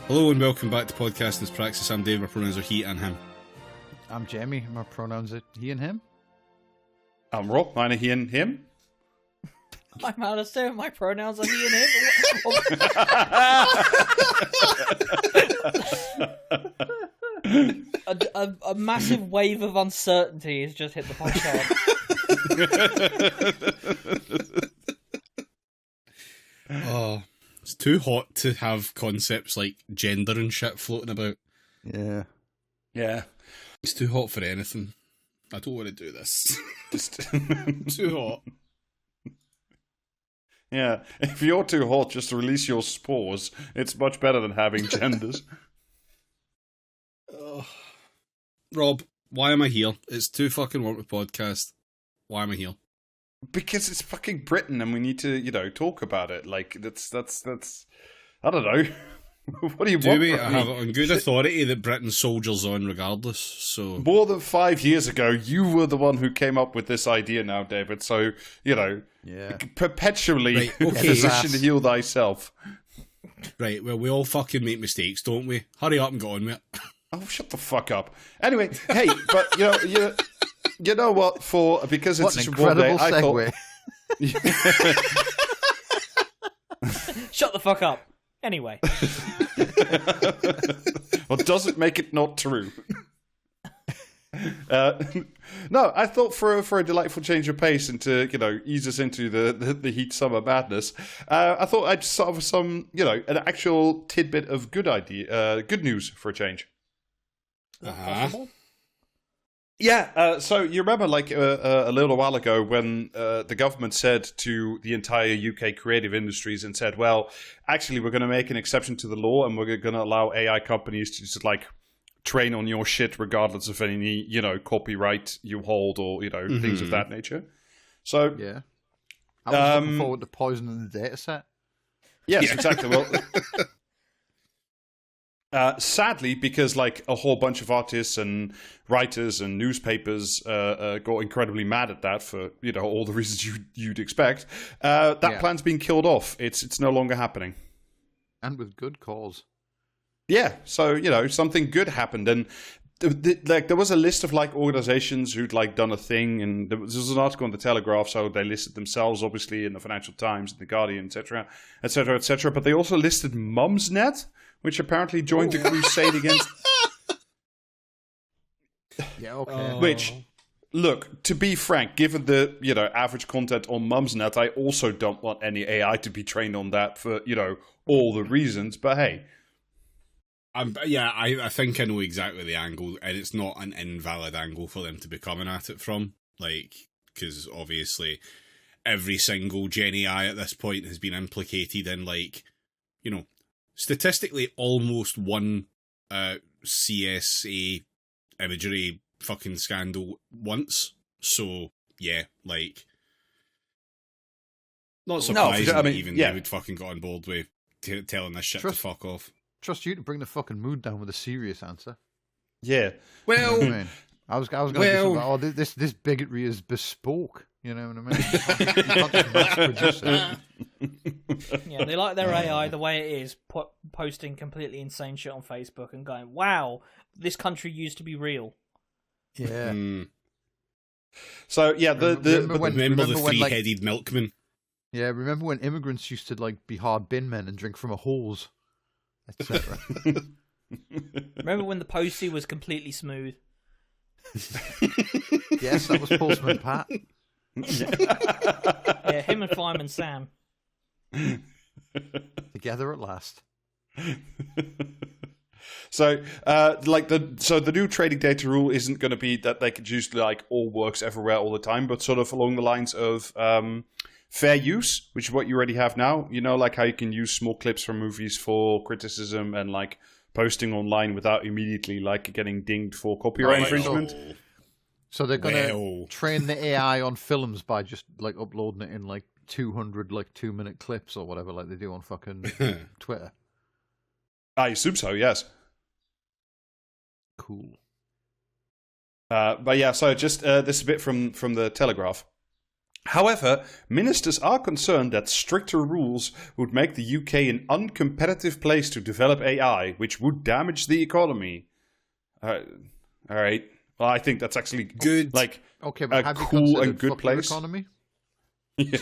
Hello and welcome back to Podcasting's Praxis. I'm Dave, my pronouns are he and him. I'm Jamie, my pronouns are he and him. I'm Rob, mine are he and him. I'm Alistair, my pronouns are he and him. A massive wave of uncertainty has just hit the podcast. Oh, it's too hot to have concepts like gender and shit floating about. Yeah. Yeah. It's too hot for anything. I don't want to do this. Just Too hot. Yeah. If you're too hot, just release your spores. It's much better than having genders. Rob, why am I here? It's too fucking work with podcast. Why am I here? Because it's fucking Britain and we need to, talk about it. Like, that's I don't know. What do you want? Do we? from I me? have it on good authority that Britain soldiers on regardless, so... More than 5 years ago, you were the one who came up with this idea now, David. So, perpetually Right, okay. physician heal thyself. Right, well, we all fucking make mistakes, don't we? Hurry up and get on with it. Oh, shut the fuck up. Anyway, hey, but, you know what? Because What it's an such a warm day, incredible I segue. Shut the fuck up. Anyway. Well, does it make it not true? No, I thought for a delightful change of pace and to ease us into the heat summer madness, I thought I'd start with some an actual tidbit of good news for a change. Possible? Yeah, so you remember a little while ago when the government said to the entire UK creative industries and said, well, actually we're going to make an exception to the law and we're going to allow AI companies to just train on your shit regardless of any, copyright you hold or, things of that nature. So Yeah. I was looking forward to poisoning the data set. yes, exactly. Well, sadly, because a whole bunch of artists and writers and newspapers got incredibly mad at that for all the reasons you'd expect, that plan's been killed off. It's no longer happening, And with good cause. Yeah, so something good happened, and there was a list of organizations who'd done a thing, and there was an article in the Telegraph, so they listed themselves obviously in the Financial Times, the Guardian, etc., etc., etc. But they also listed Mumsnet, which apparently joined the crusade against. Yeah, okay. Which, look, to be frank, given the average content on Mumsnet, I also don't want any AI to be trained on that for all the reasons. But hey. I think I know exactly the angle, and it's not an invalid angle for them to be coming at it from. Because obviously every single Gen AI at this point has been implicated in, statistically almost one CSA imagery fucking scandal once. So, yeah, not surprising that even they would fucking got on board with telling this shit to fuck off. Trust you to bring the fucking mood down with a serious answer. Yeah. Well, You know what I mean? I was going to do something. This bigotry is bespoke. You know what I mean? You can't just mass produce it. Yeah, they like their AI the way it is, posting completely insane shit on Facebook and going, wow, this country used to be real. Yeah. So yeah, remember the three-headed milkman. Yeah, remember when immigrants used to be hard bin men and drink from a hose, etc. Remember when the postie was completely smooth? Yes, that was Postman Pat. Yeah, him and Fireman Sam. Together at last. So, the new trading data rule isn't going to be that they could use all works everywhere all the time, but sort of along the lines of fair use, which is what you already have now. How you can use small clips from movies for criticism and posting online without immediately getting dinged for copyright infringement. So they're going to train the AI on films by just uploading it in 200 2-minute clips or whatever, like they do on fucking Twitter. I assume so. Yes. Cool. But yeah, so just this bit from the Telegraph. However, ministers are concerned that stricter rules would make the UK an uncompetitive place to develop AI, which would damage the economy. All right. Well, I think that's actually good. Like, okay, but have cool you and good place. Economy? Yeah.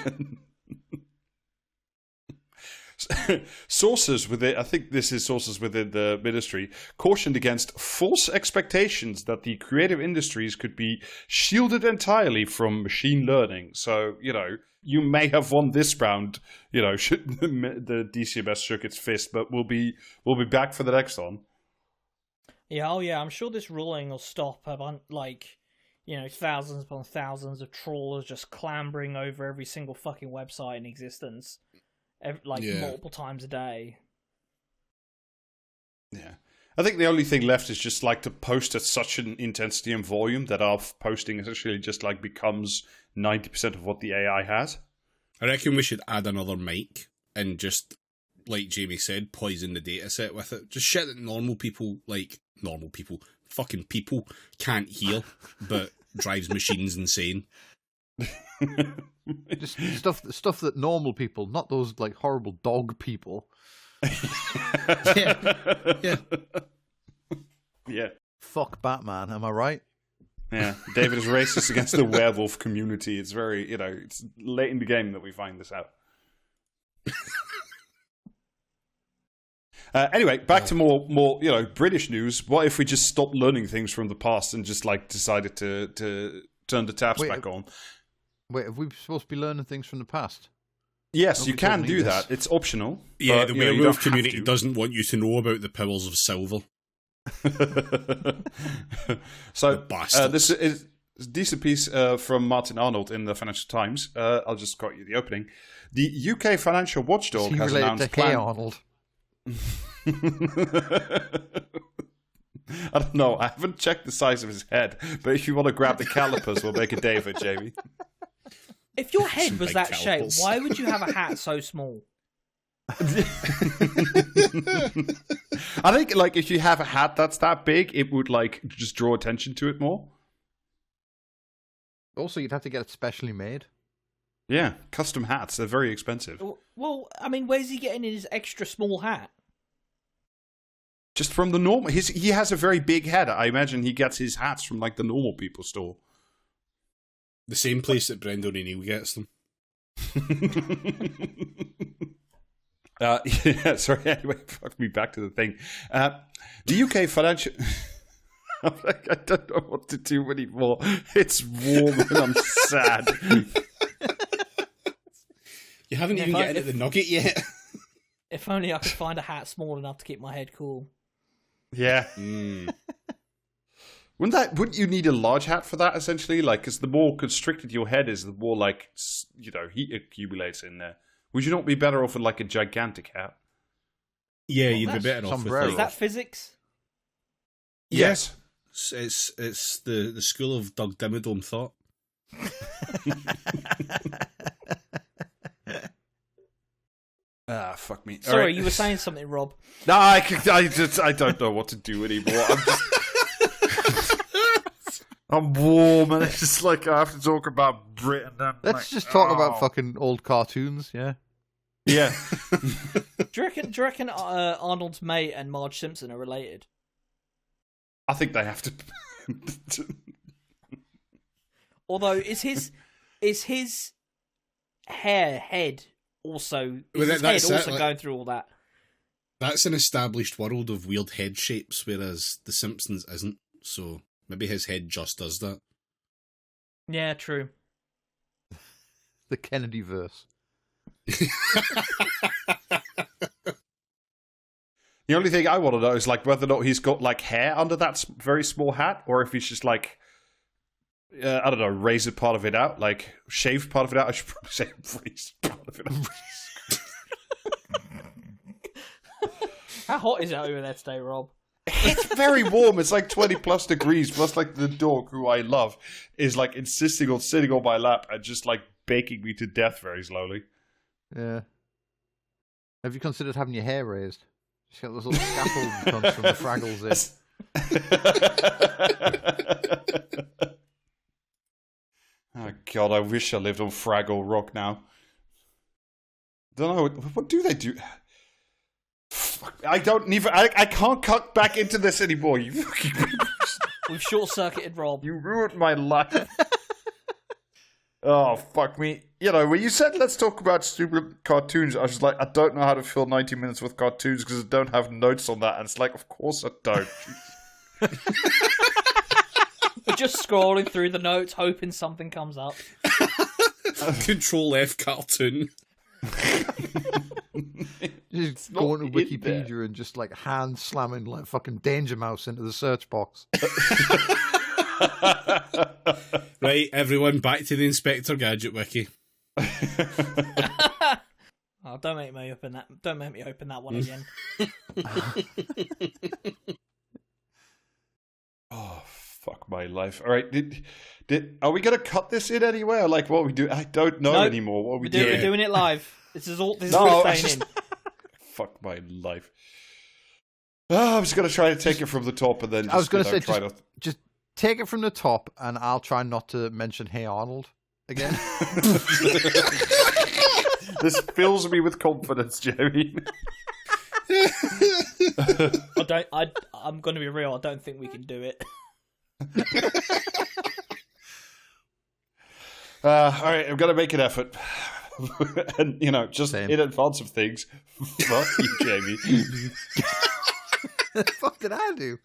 Sources within, I think this is sources within the ministry, cautioned against false expectations that the creative industries could be shielded entirely from machine learning. So, you may have won this round, the DCMS shook its fist, but we'll be back for the next one. Yeah, I'm sure this ruling will stop thousands upon thousands of trawlers just clambering over every single fucking website in existence. Multiple times a day. Yeah. I think the only thing left is just to post at such an intensity and volume that our posting essentially just becomes 90% of what the AI has. I reckon we should add another mic and just, like Jamie said, poison the data set with it. Just shit that fucking people can't hear, but drives machines insane. Just stuff that normal people, not those horrible dog people. Yeah. Fuck Batman, am I right? Yeah. David is racist against the werewolf community. It's very, it's late in the game that we find this out. Anyway, back to more British news. What if we just stopped learning things from the past and just decided to turn the taps back on? Wait, are we supposed to be learning things from the past? Yes, you can do that. It's optional. Yeah, the werewolf community doesn't want you to know about the powers of silver. So, this is a decent piece from Martin Arnold in the Financial Times. I'll just quote you the opening. The UK financial watchdog has announced plans... Hey Arnold. I don't know. I haven't checked the size of his head, but if you want to grab the calipers, we'll make a day of it, Jamie. If your head was that shape, why would you have a hat so small? I think if you have a hat that's that big, it would just draw attention to it more. Also, you'd have to get it specially made. Yeah, custom hats. They're very expensive. Well, I mean, where's he getting his extra small hat? Just from the normal. He has a very big head. I imagine he gets his hats from the normal people store. The same place that Brendan O'Neill gets them. Yeah, sorry. Anyway, fuck me back to the thing. The UK financial... I don't know what to do anymore. It's warm and I'm sad. You haven't even gotten at the nugget yet. If only I could find a hat small enough to keep my head cool. Yeah. Wouldn't you need a large hat for that, essentially? Because the more constricted your head is, the more, heat accumulates in there. Would you not be better off with, a gigantic hat? Yeah, you'd be better off with Is that physics? Yes. It's the school of Doug Dimmadome thought. Fuck me. Sorry, right. You were saying something, Rob. No, I don't know what to do anymore. I'm warm, and it's just I have to talk about Britain. Let's just talk about fucking old cartoons, yeah? Yeah. Do you reckon Arnold's mate and Marge Simpson are related? I think they have to. Although, is his head also going through all that? That's an established world of weird head shapes, whereas The Simpsons isn't. So maybe his head just does that. Yeah, true. The Kennedy verse. The only thing I want to know is whether or not he's got hair under that very small hat, or if he's just I don't know, razored part of it out, shaved part of it out. I should probably say raised part of it out. How hot is it over there today, Rob? It's very warm. It's 20 plus degrees. Plus, the dog, who I love, is insisting on sitting on my lap and just baking me to death very slowly. Yeah. Have you considered having your hair raised? Just got those little scaffolding comes from the Fraggles in. Oh God, I wish I lived on Fraggle Rock now. Don't know, what do they do? Fuck, I don't even, I can't cut back into this anymore. You fucking... We've short-circuited Rob. You ruined my life. Oh, fuck me. You know, when you said let's talk about stupid cartoons, I was like, I don't know how to fill 90 minutes with cartoons because I don't have notes on that. And it's like, of course I don't. We're just scrolling through the notes, hoping something comes up. Control F cartoon. Just going to Wikipedia and just like hand slamming like fucking Danger Mouse into the search box. Right, everyone, back to the Inspector Gadget wiki. Oh, don't make me open that. Don't make me open that one again. Oh, fuck my life. All right, are we gonna cut this in anywhere? Like what we do? I don't know anymore. What we do? We're doing it live. This is all staying in. Fuck my life. Oh, I was gonna try to take it from the top and then. Just, I was gonna say just take it from the top, and I'll try not to mention Hey Arnold again. This fills me with confidence, Jeremy. I'm going to be real. I don't think we can do it. All right, I'm going to make an effort. And, you know, just Same. in advance of things, fuck you, Jamie. What the fuck did I do?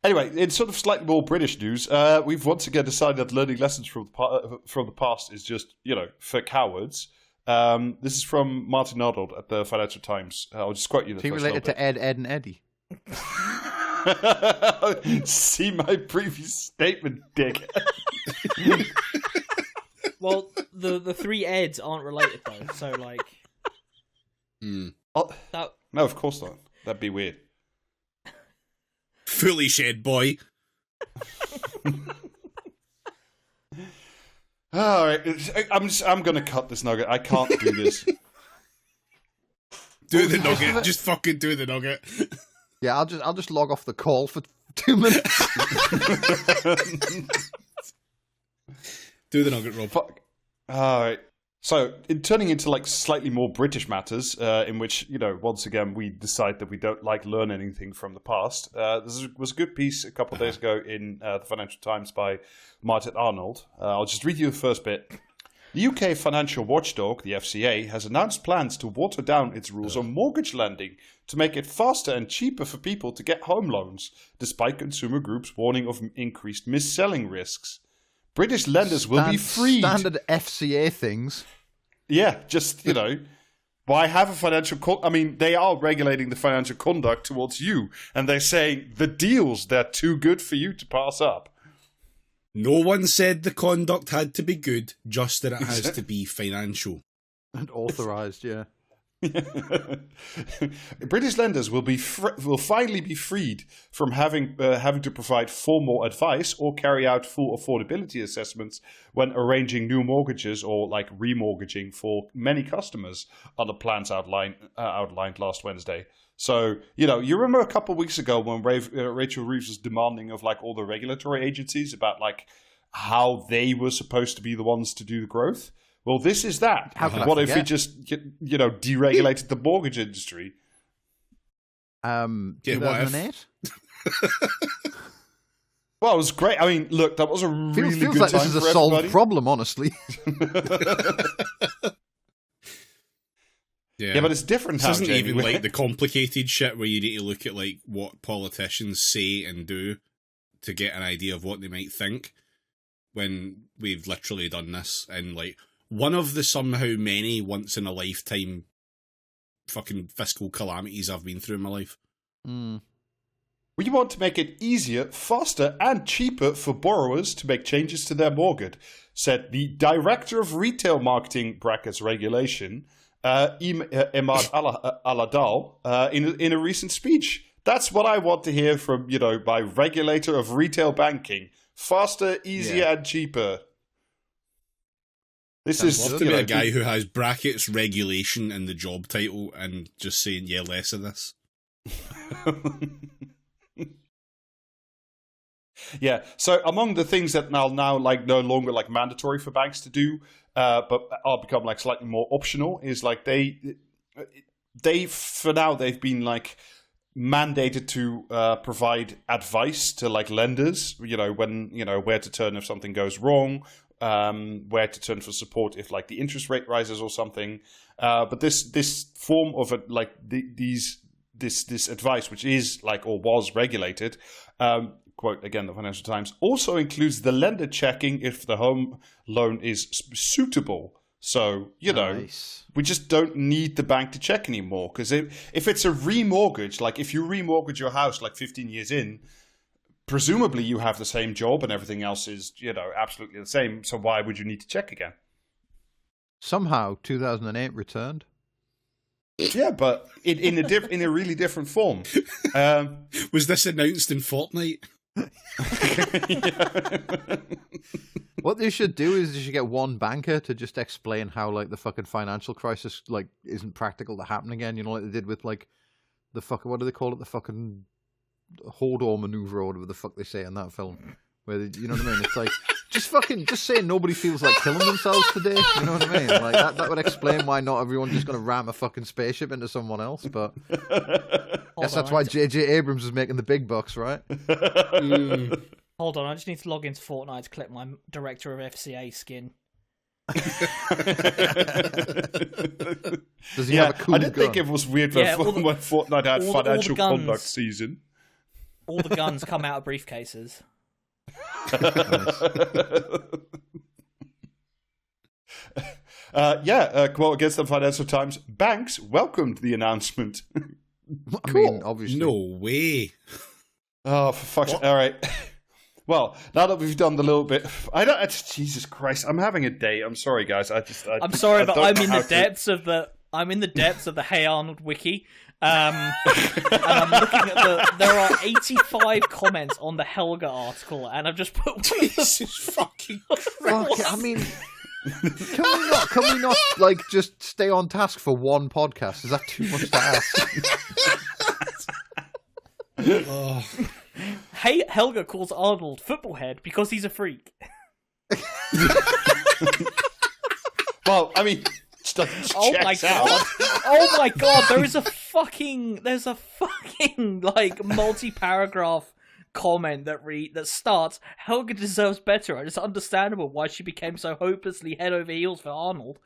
Anyway, in sort of slightly more British news, we've once again decided that learning lessons from the past is just, you know, for cowards. This is from Martin Arnold at the Financial Times. I'll just quote you the Is he first related little to Ed, and Eddie? See my previous statement, dick. Well, the three Eds aren't related though, so like. No, of course not. That'd be weird. Fully shed, boy. All right, I'm going to cut this nugget. I can't do this. Do the nugget. Just fucking do the nugget. Yeah, I'll just log off the call for 2 minutes. Do the nugget, Rob. Fuck. All right. So, in turning into like slightly more British matters, in which, you know, once again we decide that we don't like learn anything from the past. This was a good piece a couple of days ago in the Financial Times by Martin Arnold. I'll just read you the first bit. The UK financial watchdog, the FCA, has announced plans to water down its rules on mortgage lending to make it faster and cheaper for people to get home loans, despite consumer groups warning of increased mis-selling risks. British lenders will be freed. Standard FCA things. Yeah, just, you know, why have a financial... I mean, they are regulating the financial conduct towards you, and they're saying the deals, they're too good for you to pass up. No one said the conduct had to be good, just that it has to be financial. And authorised, yeah. British lenders will finally be freed from having to provide formal advice or carry out full affordability assessments when arranging new mortgages or like remortgaging for many customers under plans outlined last Wednesday. So, you know, you remember a couple of weeks ago when Rachel Reeves was demanding of like all the regulatory agencies about like how they were supposed to be the ones to do the growth? Well, this is that. What if we just, you know, deregulated the mortgage industry? 2008? Well, it was great. I mean, look, that was a really feels good like time this is for a solved everybody. problem, honestly. Yeah, but it's different. This isn't Jamie. even like the complicated shit where you need to look at like what politicians say and do to get an idea of what they might think. When we've literally done this and like one of the somehow many once in a lifetime fucking fiscal calamities I've been through in my life. We want to make it easier, faster, and cheaper for borrowers to make changes to their mortgage, said the Director of Retail Marketing Regulation, Imad Aladal, in a recent speech. That's what I want to hear from, you know, my regulator of retail banking. Faster, easier, and cheaper. This is I'd love to be a guy who has brackets regulation in the job title and just saying, yeah, less of this. Yeah. So among the things that now like no longer like mandatory for banks to do, but are become like slightly more optional, is like they for now they've been like mandated to provide advice to like lenders, when where to turn if something goes wrong, where to turn for support if like the interest rate rises or something. But this form of it, like this advice, which is like or was regulated, quote again the Financial Times, also includes the lender checking if the home loan is suitable. So, Nice. we just don't need the bank to check anymore. Because if it's a remortgage, like if you remortgage your house like 15 years in, presumably you have the same job and everything else is, absolutely the same. So why would you need to check again? Somehow 2008 returned. Yeah, but in a really different form. Was this announced in Fortnite? What they should do is they should get one banker to just explain how like the fucking financial crisis like isn't practical to happen again. Like they did with like the fucking, what do they call it? The fucking Hodor maneuver or whatever the fuck they say in that film. Where they, you know what I mean? It's like just saying nobody feels like killing themselves today. You know what I mean? Like that would explain why not everyone's just gonna ram a fucking spaceship into someone else. But guess that's why J.J. Abrams is making the big bucks, right? Hold on, I just need to log into Fortnite to collect my Director of FCA skin. Does he have a cool I didn't gun? think it was weird when Fortnite had financial conduct season. All the guns come out of briefcases. Quote against the Financial Times, banks welcomed the announcement. I mean, obviously. No way. Oh, for fuck's sake. All right. Well, now that we've done the little bit, Jesus Christ, I'm having a day. I'm sorry, guys. I'm sorry, but I'm in the depths of the Hey Arnold wiki. And I'm looking at there are 85 comments on the Helga article, and I've just put Jesus fucking Christ. I mean, can we not like just stay on task for one podcast? Is that too much to ask? Oh. Hey, Helga calls Arnold football head because he's a freak. Well, I mean, oh my god! Oh my god! There's a fucking like multi-paragraph comment that starts, Helga deserves better, and it's understandable why she became so hopelessly head over heels for Arnold,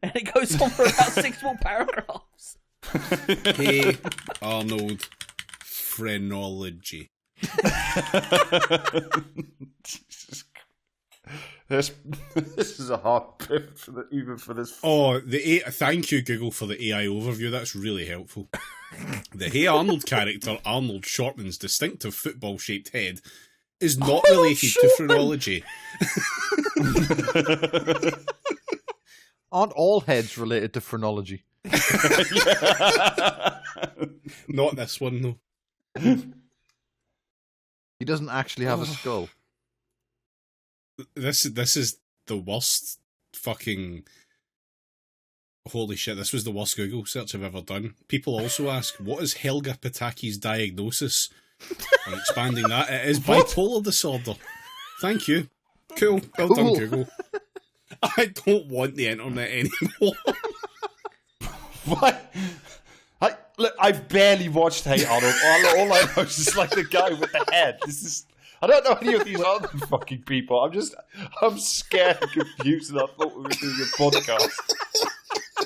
and it goes on for about 6 more paragraphs. Hey Arnold, phrenology. This is a hard pivot even for this. Oh, thank you, Google, for the AI overview. That's really helpful. The Hey Arnold character, Arnold Shortman's distinctive football-shaped head, is not related to phrenology. Aren't all heads related to phrenology? Not this one, though. He doesn't actually have a skull. This is the worst fucking... Holy shit, this was the worst Google search I've ever done. People also ask, what is Helga Pataki's diagnosis? I'm expanding that. It is bipolar disorder. Thank you. Cool. Well done, Google. I don't want the internet anymore. What? I've barely watched Hey Arnold. All I know is just like the guy with the head. I don't know any of these other fucking people. I'm scared and confused, and I thought we were doing a podcast.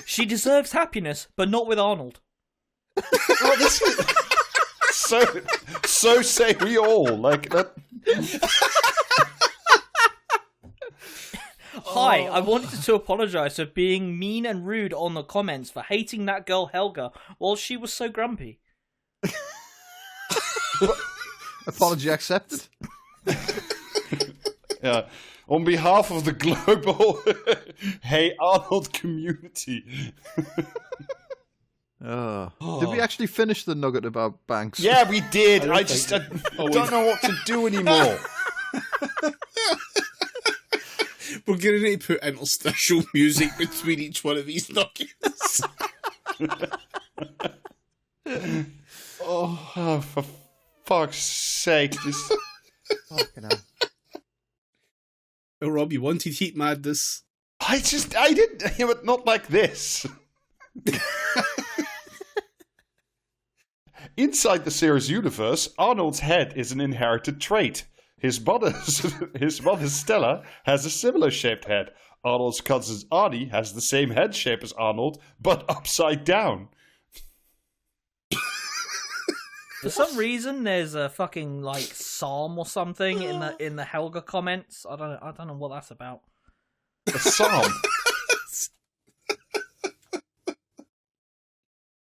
She deserves happiness, but not with Arnold. Well, this is so say we all. Like that. Hi, I wanted to apologise for being mean and rude on the comments for hating that girl Helga while she was so grumpy. Apology accepted. Yeah. On behalf of the global Hey Arnold community. Did we actually finish the nugget about banks? Yeah, we did. I don't know what to do anymore. We're going to need to put interstitial music between each one of these nuggets. Oh, for fuck's sake. Fucking hell. Well, Rob, you wanted Heat Madness. I didn't hear it not like this. Inside the Sears universe, Arnold's head is an inherited trait. His mother Stella has a similar shaped head. Arnold's cousin Arnie has the same head shape as Arnold, but upside down. For some reason, there's a fucking like psalm or something in the Helga comments. I don't know what that's about. A psalm.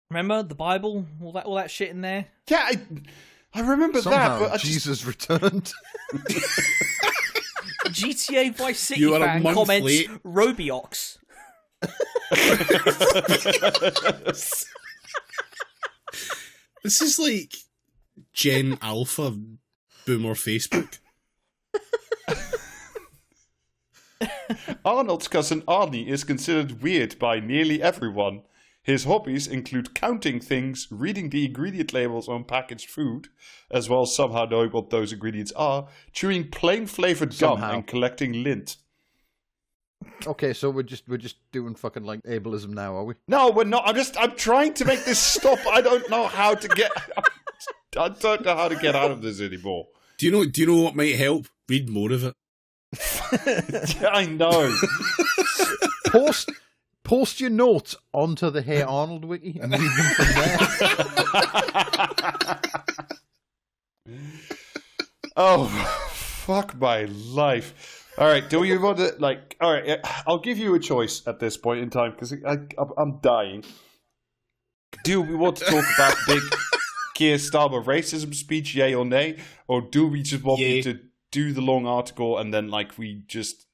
Remember the Bible, all that shit in there. Yeah, I remember Somehow that, but Jesus returned. GTA Vice City You are a fan month comments late. Robiox. This is like Gen Alpha Boomer Facebook. Arnold's cousin Arnie is considered weird by nearly everyone. His hobbies include counting things, reading the ingredient labels on packaged food, as well as somehow knowing what those ingredients are, chewing plain flavored gum, Somehow. and collecting lint. Okay, so we're just doing fucking like ableism now, are we? No, we're not. I'm trying to make this stop. I don't know how to get. I don't know how to get out of this anymore. Do you know what might help? Read more of it. I know. Post your notes onto the Hey Arnold wiki and read them from there. Oh, fuck my life. All right, do you want to, like, all right, I'll give you a choice at this point in time, because I'm dying. Do we want to talk about big Keir Starmer racism speech, yay or nay? Or do we just want me to do the long article and then, like, we just,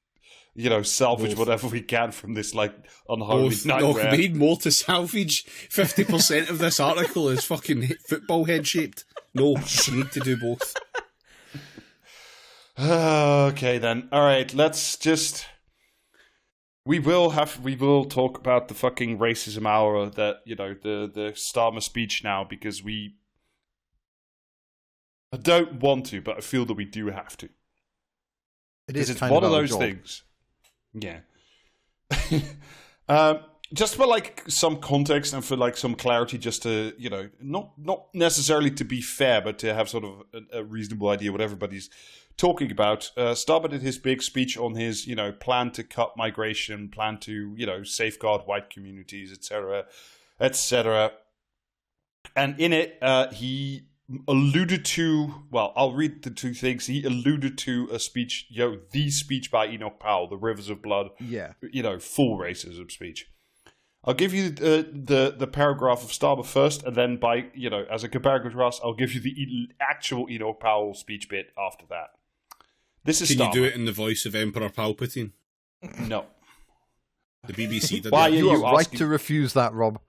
salvage whatever we can from this, like, unholy nightmare? No, we need more to salvage. 50% of this article is fucking football head-shaped. No, we need to do both. Okay then. All right, let's just. We will talk about the fucking racism hour that the Starmer speech now, because I don't want to, but I feel that we do have to. It's it's kind one of our those job. things. Yeah. Just for like some context and for like some clarity, just to not necessarily to be fair, but to have sort of a reasonable idea what everybody's talking about. Starmer did his big speech on his plan to cut migration, plan to safeguard white communities, etc., etc. And in it, he alluded to, well, I'll read the two things. He alluded to a speech, the speech by Enoch Powell, the Rivers of Blood, Yeah. Full racism speech. I'll give you the paragraph of Starmer first, and then by, as a comparative contrast, I'll give you the actual Enoch Powell speech bit after that. This is Can Starmer. you do it in the voice of Emperor Palpatine? No. The BBC did Why it. are You you are right asking? to refuse that, Rob.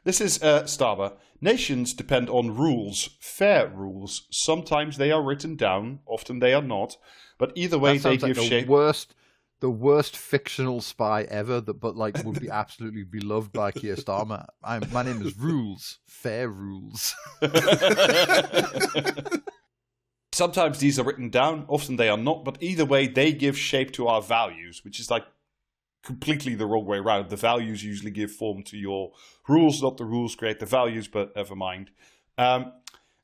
This is Starmer. Nations depend on rules, fair rules. Sometimes they are written down, often they are not. But either way, That they sounds like give the shape. the worst fictional spy ever, but like would be absolutely beloved by Keir Starmer. My name is Rules, fair rules. Sometimes these are written down, often they are not. But either way, they give shape to our values, which is like completely the wrong way around. The values usually give form to your rules, not the rules create the values, but never mind.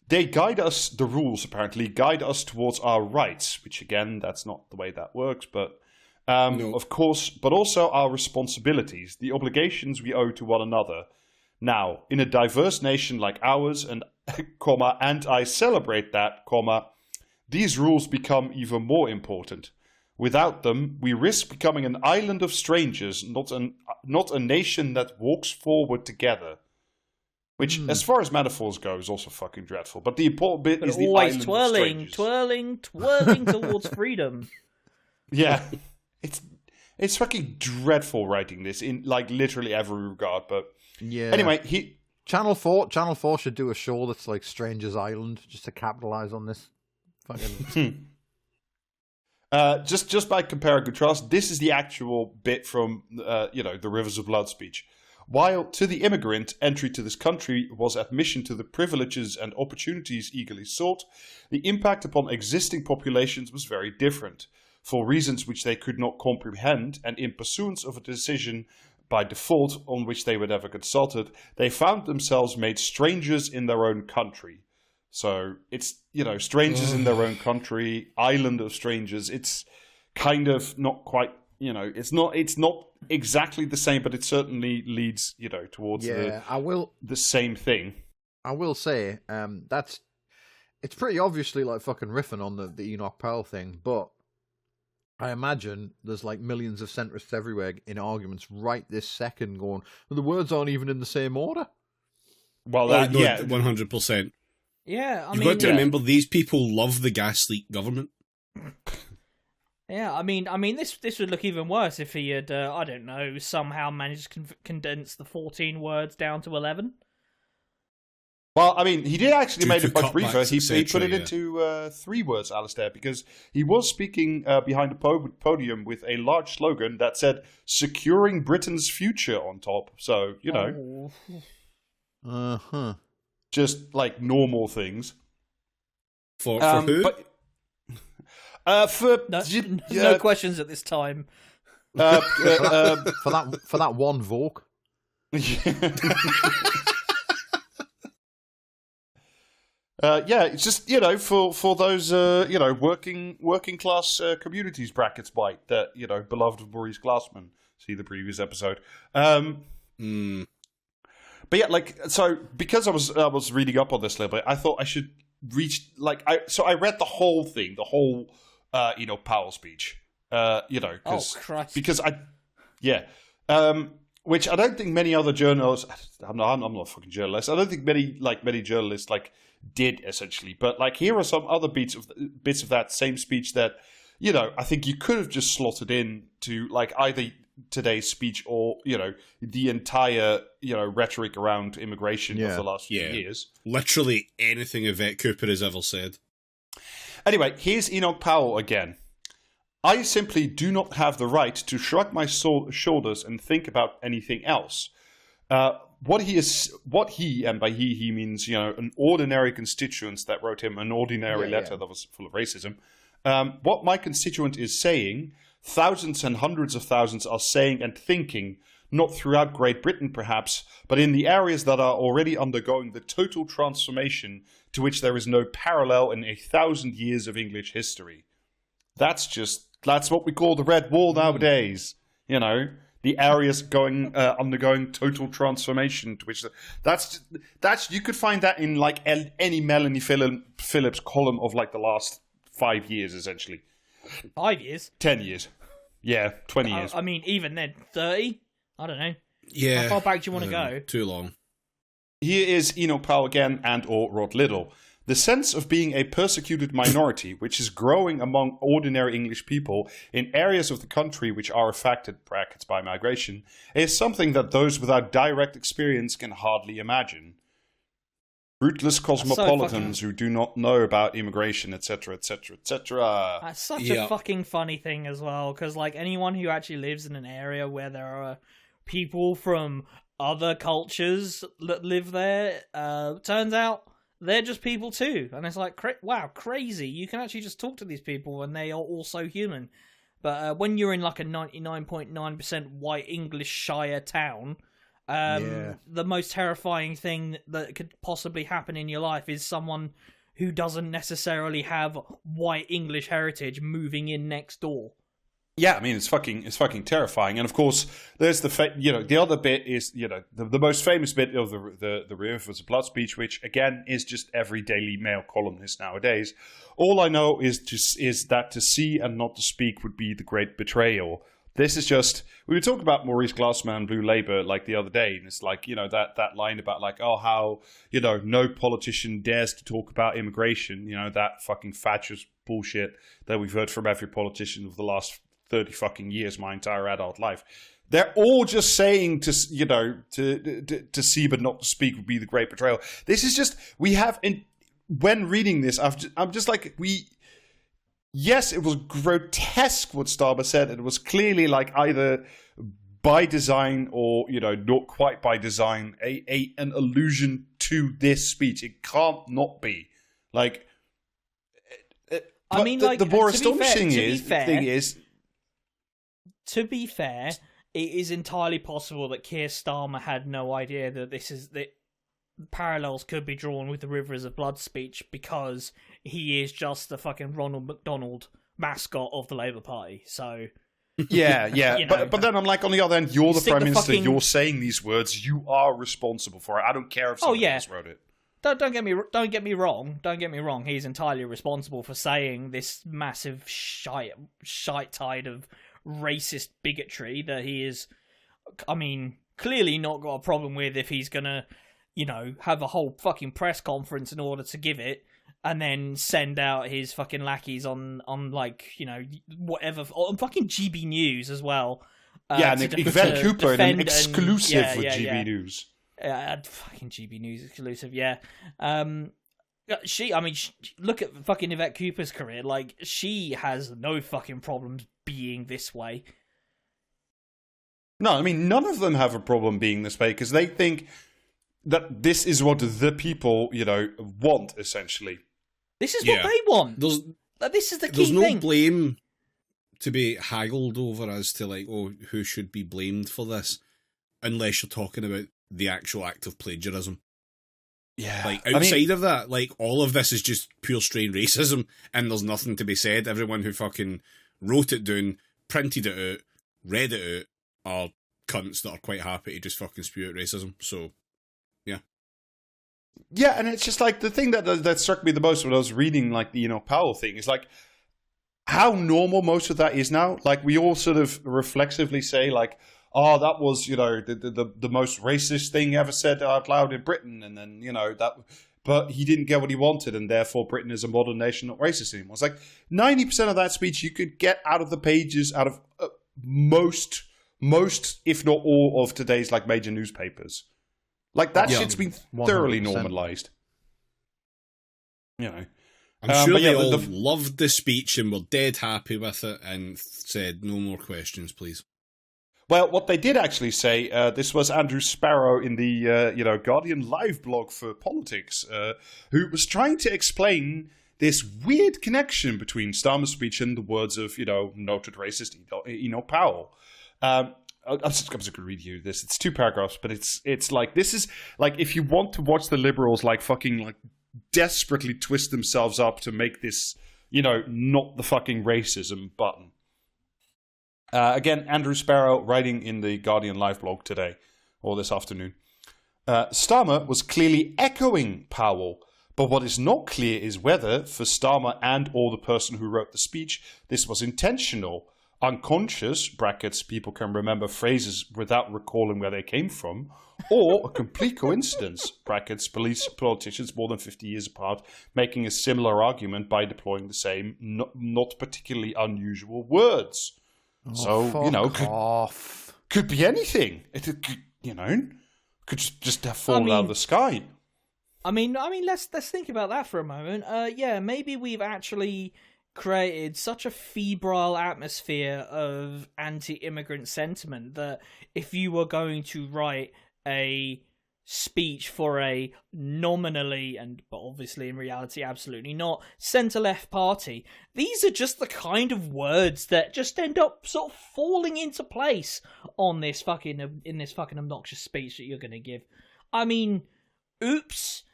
They guide us, the rules apparently, guide us towards our rights, which again, that's not the way that works, but No. of course, but also our responsibilities, the obligations we owe to one another. Now, in a diverse nation like ours, and I celebrate that, these rules become even more important. Without them, we risk becoming an island of strangers, not a nation that walks forward together. Which, as far as metaphors go, is also fucking dreadful. But the important bit But is the always island of twirling, strangers. twirling towards freedom. Yeah, it's fucking dreadful writing this in like literally every regard. But Yeah. anyway, Channel 4 should do a show that's like Stranger's Island, just to capitalize on this. Fucking just by compare and contrast, this is the actual bit from the Rivers of Blood speech. While to the immigrant, entry to this country was admission to the privileges and opportunities eagerly sought, the impact upon existing populations was very different. For reasons which they could not comprehend, and in pursuance of a decision by default on which they were never consulted, they found themselves made strangers in their own country. So it's, strangers in their own country, island of strangers. It's kind of not quite, it's not exactly the same, but it certainly leads, towards the same thing. I will say, it's pretty obviously like fucking riffing on the Enoch Powell thing, but I imagine there's like millions of centrists everywhere in arguments right this second going, well, the words aren't even in the same order. Well, 100%. Yeah, You've got to remember these people love the Gasleak government. Yeah, I mean, this would look even worse if he had, I don't know, somehow managed to condense the 14 words down to 11. Well, I mean, he did actually make it much cutbacks, briefer. He put it yeah. into 3 words, Alistair, because he was speaking behind the podium with a large slogan that said, "Securing Britain's future" on top. So, just like normal things. For who? No questions at this time. For that one Vork. It's just for those working class communities brackets white that beloved of Maurice Glassman. See the previous episode. But yeah, so because I was reading up on this a little bit, I thought I should reach I read the whole thing, the whole Powell speech. Because which I don't think many other journalists. I'm not a fucking journalist. I don't think many journalists did essentially. But here are some other bits of that same speech that I think you could have just slotted in to either today's speech or the entire rhetoric around immigration of the last few years. Literally anything Yvette Cooper has ever said. Anyway, here's Enoch Powell again. I simply do not have the right to shrug my shoulders and think about anything else. What he, and by he means, an ordinary constituent that wrote him an ordinary letter that was full of racism. What my constituent is saying, thousands and hundreds of thousands are saying and thinking, not throughout Great Britain perhaps, but in the areas that are already undergoing the total transformation to which there is no parallel in 1,000 years of English history. That's what we call the Red Wall nowadays. The areas undergoing total transformation, to which that's you could find that in any Melanie Phillips column of the last 5 years, essentially. 5 years? 10 years. Yeah, 20 years. I mean, even then, 30? I don't know. Yeah. How far back do you want to go? Too long. Here is Enoch Powell again and or Rod Liddell. The sense of being a persecuted minority, which is growing among ordinary English people in areas of the country which are affected brackets by migration, is something that those without direct experience can hardly imagine. Rootless cosmopolitans who do not know about immigration, etc., etc., etc. That's such a fucking funny thing as well, because anyone who actually lives in an area where there are people from other cultures that live there, turns out they're just people too. And it's wow, crazy. You can actually just talk to these people and they are also human. But when you're in a 99.9% white English Shire town, the most terrifying thing that could possibly happen in your life is someone who doesn't necessarily have white English heritage moving in next door. Yeah, I mean, it's fucking terrifying. And of course, there's the other bit is, the most famous bit of the River was a Blood speech, which again is just every Daily Mail columnist nowadays. All I know is that to see and not to speak would be the great betrayal. This is just, we were talking about Maurice Glassman and Blue Labour the other day, and it's that line about how, no politician dares to talk about immigration, that fucking fascist bullshit that we've heard from every politician of the last 30 fucking years, my entire adult life. They're all just saying to see but not to speak would be the great betrayal. This is just, when reading this, I'm just yes, it was grotesque what Starmer said. It was clearly either by design, or not quite by design, an allusion to this speech. It can't not be. Like, I mean, the more astonishing thing is, to be fair, it is entirely possible that Keir Starmer had no idea that that parallels could be drawn with the Rivers of Blood speech, because he is just the fucking Ronald McDonald mascot of the Labour Party. So yeah. But then I'm like, on the other end, you're the Prime Minister. fucking... You're saying these words. You are responsible for it. I don't care if someone else wrote it. Don't get me wrong. Don't get me wrong. He's entirely responsible for saying this massive shite tide of racist bigotry that he is. I mean, clearly not got a problem with if he's gonna, have a whole fucking press conference in order to give it, and then send out his fucking lackeys on whatever, on fucking GB News as well. And Yvette Cooper in an exclusive with GB News. Fucking GB News exclusive, yeah. Look at fucking Yvette Cooper's career. Like, she has no fucking problems being this way. No, I mean, none of them have a problem being this way, because they think that this is what the people, want, essentially. This is what they want. This is the key thing. There's no blame to be haggled over as to, like, who should be blamed for this, unless you're talking about the actual act of plagiarism. Yeah. Like, outside of that, like, all of this is just pure strain racism, and there's nothing to be said. Everyone who fucking wrote it down, printed it out, read it out, are cunts that are quite happy to just fucking spew out racism. So, yeah. Yeah, and it's just like, the thing that struck me the most when I was reading, like, the Enoch Powell thing is, like, how normal most of that is now. Like, we all sort of reflexively say, like, oh, that was, the most racist thing ever said out loud in Britain, and then, that... But he didn't get what he wanted, and therefore Britain is a modern nation, not racist anymore. It's like 90% of that speech you could get out of the pages, out of most, if not all, of today's, like, major newspapers. Like, that shit's been thoroughly 100%. normalized. I'm sure they all loved the speech and were dead happy with it and said, no more questions, please. Well, what they did actually say, this was Andrew Sparrow in the Guardian live blog for politics, who was trying to explain this weird connection between Starmer's speech and the words of, noted racist Enoch Powell. I'm just going to read you this. It's 2 paragraphs, but it's like, this is like, if you want to watch the liberals like fucking like desperately twist themselves up to make this, not the fucking racism button. Again, Andrew Sparrow writing in the Guardian live blog today, or this afternoon. Starmer was clearly echoing Powell, but what is not clear is whether, for Starmer and or the person who wrote the speech, this was intentional, unconscious, brackets, people can remember phrases without recalling where they came from, or a complete coincidence, brackets, politicians more than 50 years apart, making a similar argument by deploying the same, not particularly unusual words. Could be anything. It could just have fallen out of the sky. I mean, let's think about that for a moment. Maybe we've actually created such a febrile atmosphere of anti-immigrant sentiment that if you were going to write a speech for a nominally, but obviously in reality absolutely not, centre-left party, these are just the kind of words that just end up sort of falling into place in this fucking obnoxious speech that you're going to give. I mean, oops.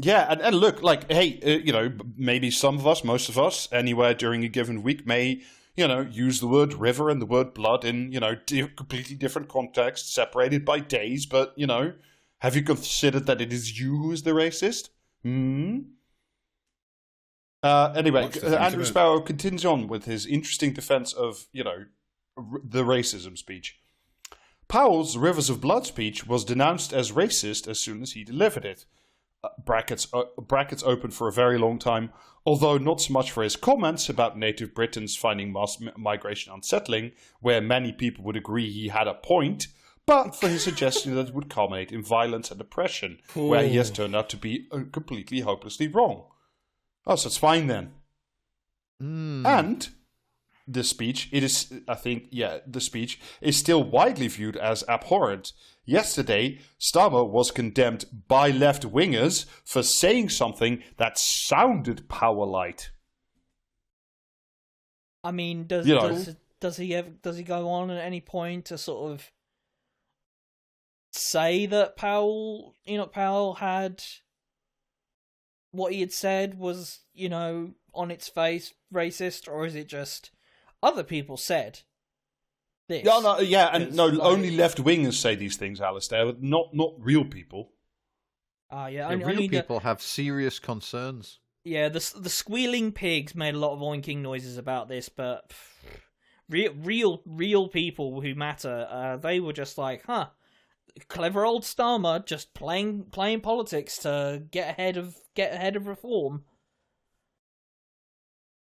Yeah, and look, like, hey, maybe some of us, most of us, anywhere during a given week may use the word river and the word blood in, completely different contexts, separated by days, but, have you considered that it is you who is the racist? Anyway, Andrew Sparrow continues on with his interesting defense of, the racism speech. Powell's Rivers of Blood speech was denounced as racist as soon as he delivered it. Brackets open for a very long time, although not so much for his comments about native Britons finding mass migration unsettling, where many people would agree he had a point, but for his suggestion that it would culminate in violence and oppression, where he has turned out to be completely hopelessly wrong. Oh, so it's fine then. And the speech, the speech is still widely viewed as abhorrent. Yesterday, Starmer was condemned by left-wingers for saying something that sounded power-light. I mean, does he go on at any point to sort of say that Enoch Powell had what he had said was, on its face racist, or is it just other people said this? Only left-wingers say these things, Alistair, not real people. Real people have serious concerns. Yeah, the squealing pigs made a lot of oinking noises about this, but real people who matter, they were just like, clever old Starmer just playing politics to get ahead of reform.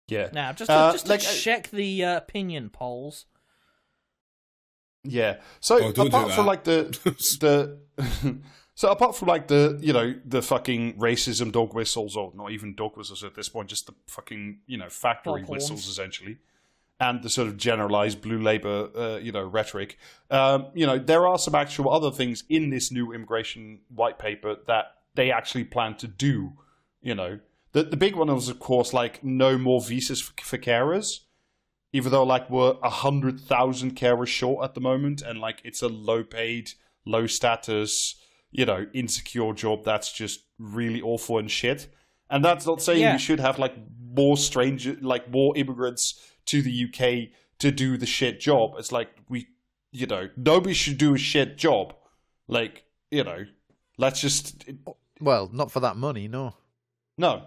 Yeah. Now, just to check the opinion polls. Yeah. So apart from like so apart from like the fucking racism dog whistles, or not even dog whistles at this point, just the fucking factory whistles essentially, and the sort of generalized blue labor rhetoric. There are some actual other things in this new immigration white paper that they actually plan to do. The big one was, of course, like no more visas for carers, even though like we're 100,000 carers short at the moment, and like it's a low-paid, low-status, insecure job that's just really awful and shit. And that's not saying we should have like more immigrants to the UK to do the shit job. It's like nobody should do a shit job. Like, let's just... Well, not for that money, no. No.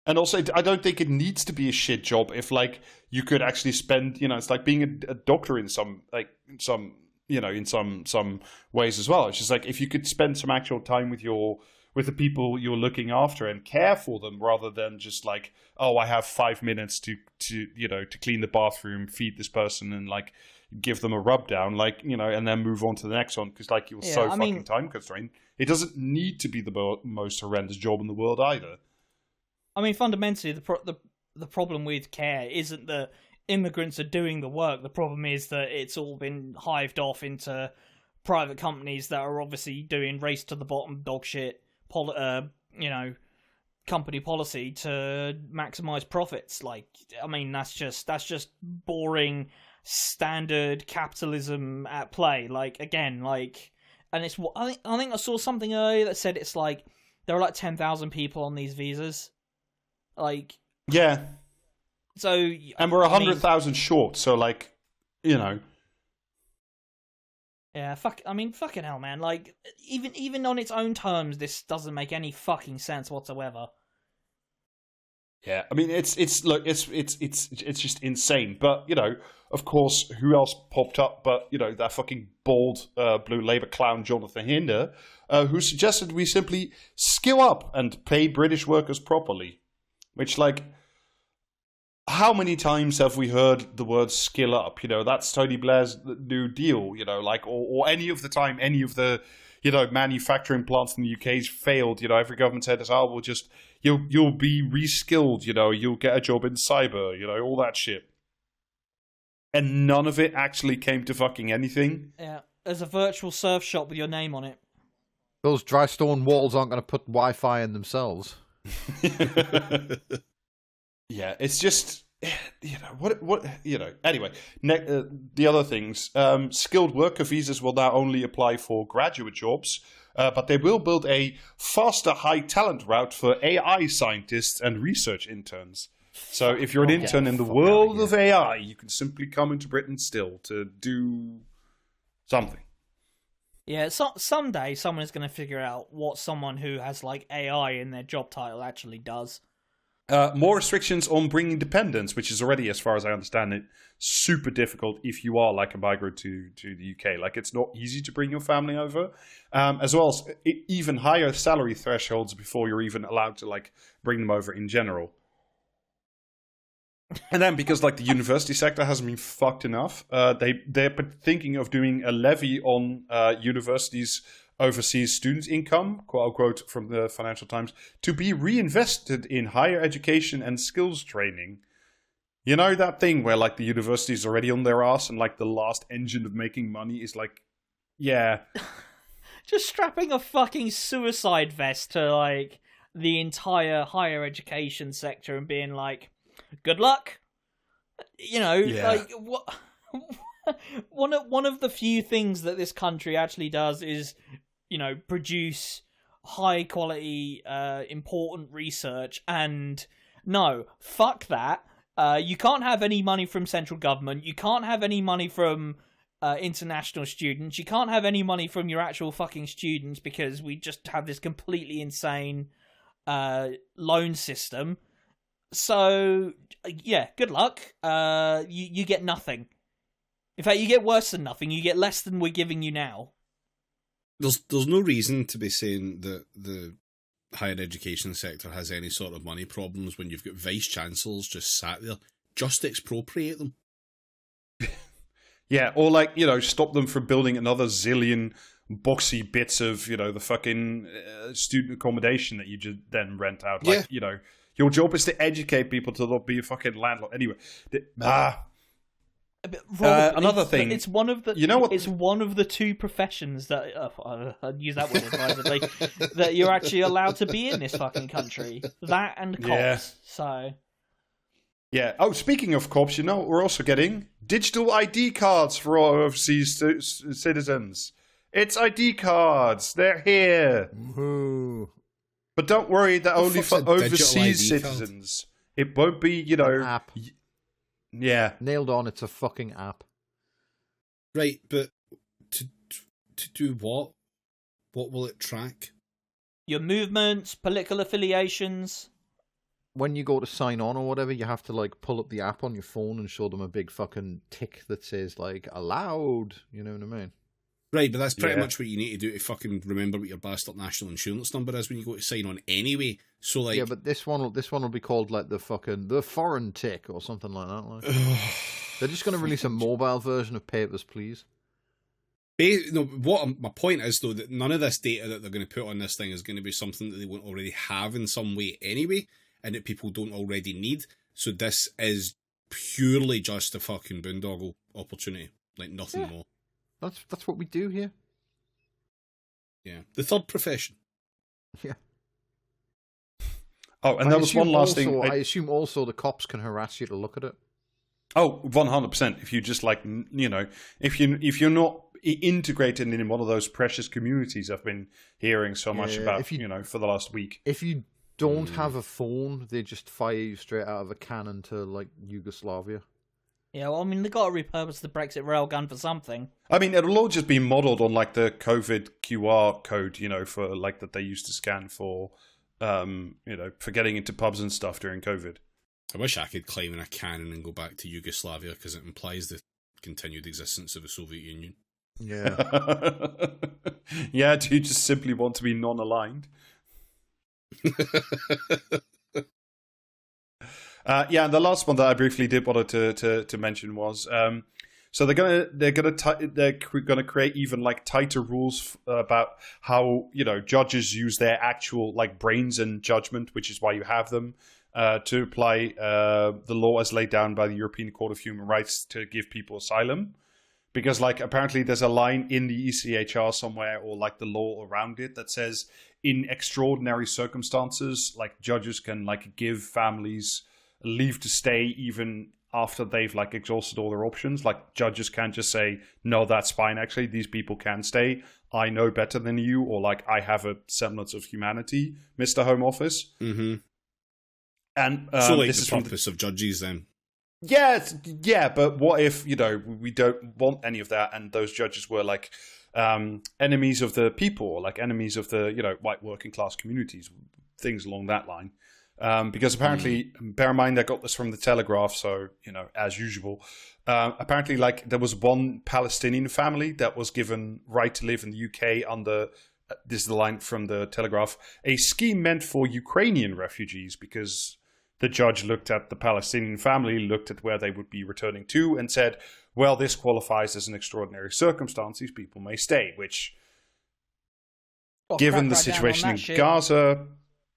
And also, I don't think it needs to be a shit job if, like, you could actually spend, it's like being a doctor in some ways as well. It's just like if you could spend some actual time with the people you're looking after and care for them, rather than just like, oh, I have 5 minutes to clean the bathroom, feed this person, and like give them a rub down, like, and then move on to the next one because like you're fucking time constrained. It doesn't need to be the most horrendous job in the world either. I mean, fundamentally, the problem with care isn't that immigrants are doing the work. The problem is that it's all been hived off into private companies that are obviously doing race to the bottom dog shit, company policy to maximize profits. Like, I mean, that's just boring standard capitalism at play. Like, again, like, and it's what I think I saw something earlier that said it's like there are like 10,000 people on these visas. Like, yeah. So, and we're 100,000 short. So, like, yeah. Fucking hell, man. Like, even on its own terms, this doesn't make any fucking sense whatsoever. Yeah, I mean, it's just insane. But of course, who else popped up? But that fucking bald blue Labour clown Jonathan Hinder, who suggested we simply skill up and pay British workers properly. Which, like, how many times have we heard the word skill up? That's Tony Blair's New Deal, like, or any of the time any of the, manufacturing plants in the UK's failed. Every government said, you'll be reskilled, you'll get a job in cyber, all that shit. And none of it actually came to fucking anything. Yeah, there's a virtual surf shop with your name on it. Those dry stone walls aren't going to put Wi-Fi in themselves. Yeah, it's just anyway, the other things, skilled worker visas will now only apply for graduate jobs, but they will build a faster high talent route for AI scientists and research interns. So if you're an intern in the world of AI, you can simply come into Britain still to do something. Yeah, someday someone is going to figure out what someone who has like AI in their job title actually does. More restrictions on bringing dependents, which is already, as far as I understand it, super difficult if you are like a migrant to the UK. Like, it's not easy to bring your family over, as well as even higher salary thresholds before you're even allowed to like bring them over in general. And then because like the university sector hasn't been fucked enough, they're thinking of doing a levy on universities' overseas student income, quote unquote, from the Financial Times, to be reinvested in higher education and skills training. You know that thing where like the university is already on their ass and like the last engine of making money is like, yeah. Just strapping a fucking suicide vest to like the entire higher education sector and being like, good luck. You know, like what? One of the few things that this country actually does is, you know, produce high quality, important research. And no, fuck that. You can't have any money from central government. You can't have any money from international students. You can't have any money from your actual fucking students because we just have this completely insane loan system. So, yeah, good luck. You get nothing. In fact, you get worse than nothing. You get less than we're giving you now. There's no reason to be saying that the higher education sector has any sort of money problems when you've got vice-chancellors just sat there. Just expropriate them. Yeah, or like, you know, stop them from building another zillion boxy bits of, you know, the fucking student accommodation that you just then rent out. Like, you know, your job is to educate people to not be a fucking landlord. Anyway, another thing, it's one of the, you know what? It's one of the two professions that I'd use that word advisedly that you're actually allowed to be in this fucking country. That and cops. Yeah. So. Yeah. Oh, speaking of cops, you know, we're also getting digital ID cards for all overseas citizens. It's ID cards. They're here. Woohoo. But don't worry, they're only for overseas citizens. It won't be, you know... An app. Yeah. Nailed on, it's a fucking app. Right, but to do what? What will it track? Your movements, political affiliations. When you go to sign on or whatever, you have to like pull up the app on your phone and show them a big fucking tick that says like allowed. You know what I mean? Right, but that's pretty much what you need to do to fucking remember what your bastard national insurance number is when you go to sign on anyway. So like, yeah, but this one will be called like the foreign tick or something like that. Like. They're just going to release a mobile version of Papers, Please. No, my point is though that none of this data that they're going to put on this thing is going to be something that they won't already have in some way anyway, and that people don't already need. So this is purely just a fucking boondoggle opportunity, like nothing more. That's what we do here. Yeah, the third profession. Yeah. Oh, and there was one last thing. I assume also the cops can harass you to look at it. Oh, 100%. If you just like, you know, if you're not integrated in one of those precious communities I've been hearing so much about, you know, for the last week. If you don't have a phone, they just fire you straight out of a cannon to like Yugoslavia. Yeah, well, I mean, they got to repurpose the Brexit railgun for something. I mean, it'll all just be modelled on, like, the COVID QR code, you know, for, like, that they used to scan for, you know, for getting into pubs and stuff during COVID. I wish I could climb in a cannon and go back to Yugoslavia, because it implies the continued existence of the Soviet Union. Yeah. Yeah, do you just simply want to be non-aligned? Yeah, and the last one that I briefly did wanted to mention was so they're gonna create even like tighter rules about how, you know, judges use their actual like brains and judgment, which is why you have them to apply the law as laid down by the European Court of Human Rights to give people asylum. Because like apparently there's a line in the ECHR somewhere, or like the law around it, that says in extraordinary circumstances, like judges can like give families leave to stay even after they've like exhausted all their options. Like judges can't just say, no, that's fine, actually these people can stay, I know better than you, or like I have a semblance of humanity, Mr. Home Office. Mm-hmm. And so like this the is from purpose of judges then. Yeah, but what if, you know, we don't want any of that, and those judges were like enemies of the people, or like enemies of the, you know, white working class communities, things along that line. Because apparently, bear in mind, I got this from the Telegraph, so, you know, as usual. Apparently, like, there was one Palestinian family that was given right to live in the UK under, this is the line from the Telegraph, a scheme meant for Ukrainian refugees, because the judge looked at the Palestinian family, looked at where they would be returning to, and said, well, this qualifies as an extraordinary circumstance, these people may stay, which, given the situation in Gaza...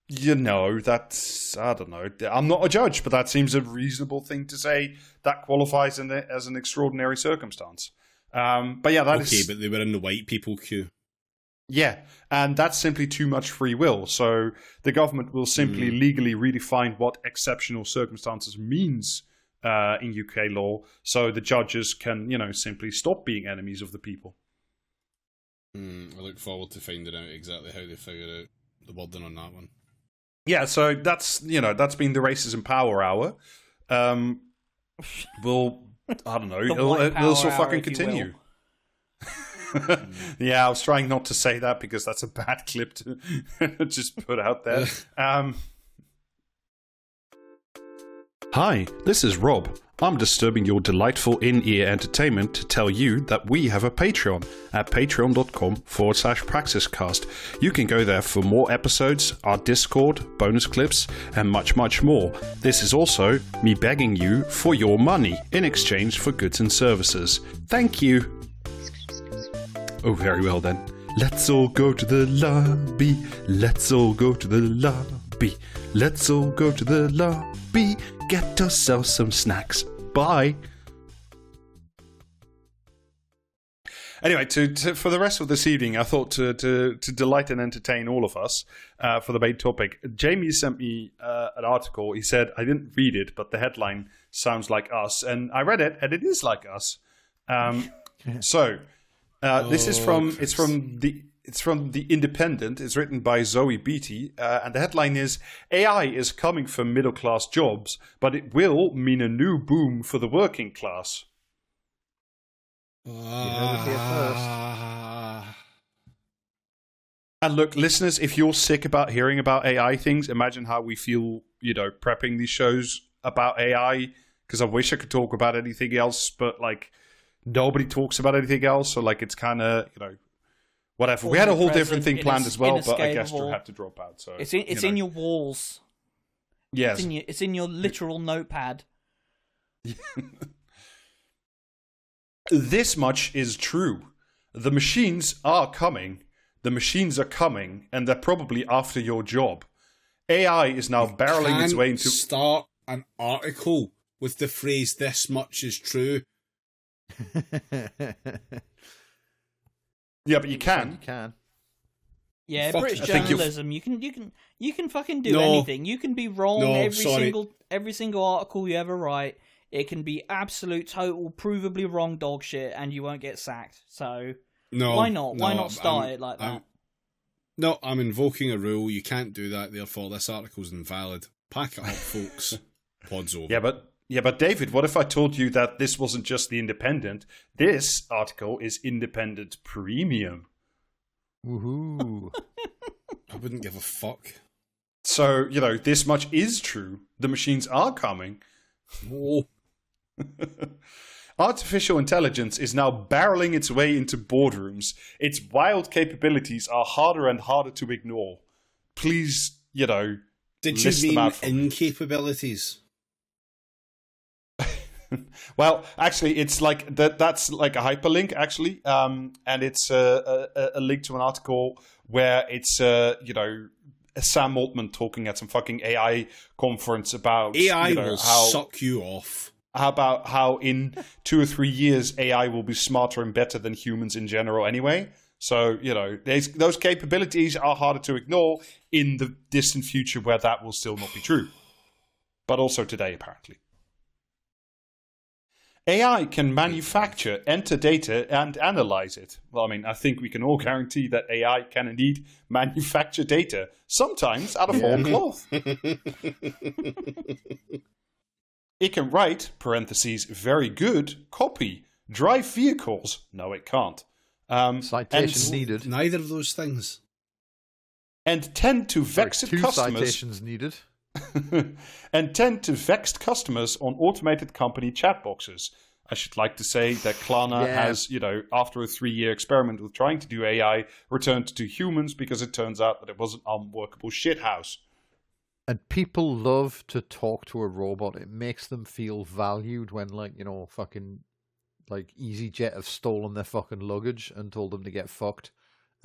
That's, I don't know. I'm not a judge, but that seems a reasonable thing to say. That qualifies as an extraordinary circumstance. But yeah, that is... Okay, but they were in the white people queue. Yeah, and that's simply too much free will. So the government will simply legally redefine what exceptional circumstances means in UK law, so the judges can, simply stop being enemies of the people. I look forward to finding out exactly how they figure out the wording on that one. Yeah, so that's been the Racism Power Hour. We'll, I don't know, it'll still fucking continue. Yeah, I was trying not to say that because that's a bad clip to just put out there. Hi, this is Rob. I'm disturbing your delightful in-ear entertainment to tell you that we have a Patreon at patreon.com/praxiscast. You can go there for more episodes, our Discord, bonus clips, and much, much more. This is also me begging you for your money in exchange for goods and services. Thank you. Oh, very well then. Let's all go to the lobby. Let's all go to the lobby. Let's all go to the lobby. Get ourselves some snacks. Bye. Anyway, for the rest of this evening, I thought to delight and entertain all of us for the main topic, Jamie sent me an article. He said, I didn't read it, but the headline sounds like us. And I read it, and it is like us. This is from the Independent. It's written by Zoe Beatty, and the headline is AI is coming for middle class jobs, but it will mean a new boom for the working class. And look, listeners, if you're sick about hearing about AI things, imagine how we feel, prepping these shows about AI. Because I wish I could talk about anything else, but nobody talks about anything else, so it's kind of whatever. We had a whole different thing planned as well, but I guess Drew had to drop out. So it's in your walls. Yes, it's in your literal notepad. This much is true. The machines are coming. The machines are coming, and they're probably after your job. AI is now barreling its way into... Start an article with the phrase "this much is true." Yeah, but you can. You can. Yeah, British journalism. You can fucking do anything. You can be wrong every single article you ever write. It can be absolute, total, provably wrong dog shit, and you won't get sacked. So why not? Why not start it like that? No, I'm invoking a rule. You can't do that. Therefore, this article's invalid. Pack it up, folks. Pod's over. Yeah, but David, what if I told you that this wasn't just the Independent? This article is Independent Premium. Woohoo! I wouldn't give a fuck. So, this much is true. The machines are coming. Whoa. Artificial intelligence is now barreling its way into boardrooms. Its wild capabilities are harder and harder to ignore. Please, Did you mean incapabilities? Well, actually, it's that's like a hyperlink, actually, and it's a link to an article where it's Sam Altman talking at some fucking AI conference about AI will suck you off. About how in 2 or 3 years AI will be smarter and better than humans in general anyway. So, those capabilities are harder to ignore in the distant future where that will still not be true. But also today, apparently. AI can manufacture, enter data, and analyze it. Well, I think we can all guarantee that AI can indeed manufacture data, sometimes out of whole cloth. It can write, parentheses, very good, copy, drive vehicles. No, it can't. Citation needed. Neither of those things. And tend to vexed customers. Citations needed. And tend to vexed customers on automated company chat boxes. I should like to say that Klarna has, after a 3-year experiment with trying to do AI, returned to humans because it turns out that it was an unworkable shithouse. And people love to talk to a robot. It makes them feel valued when, fucking, EasyJet have stolen their fucking luggage and told them to get fucked.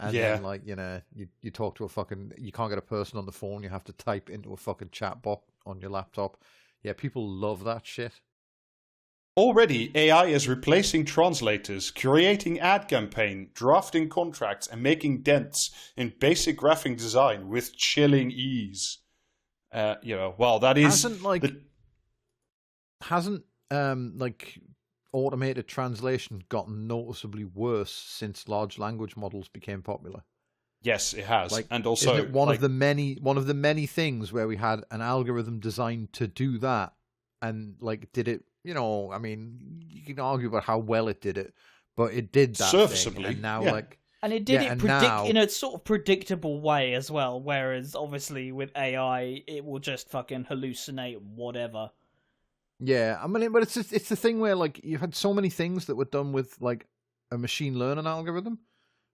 And then, like, you know, you talk to you can't get a person on the phone, you have to type into a fucking chatbot on your laptop. Yeah, people love that shit. Already, AI is replacing translators, creating ad campaign, drafting contracts, and making dents in basic graphic design with chilling ease. That is... Hasn't automated translation gotten noticeably worse since large language models became popular? Yes, it has. Like, and also, isn't it one of the many things where we had an algorithm designed to do that, and like did it? You know, I mean, you can argue about how well it did it, but it did that serviceably. Thing, and now and it did it in a sort of predictable way as well. Whereas obviously with AI, it will just fucking hallucinate whatever. Yeah, I mean, but it's the thing where like you had so many things that were done with like a machine learning algorithm,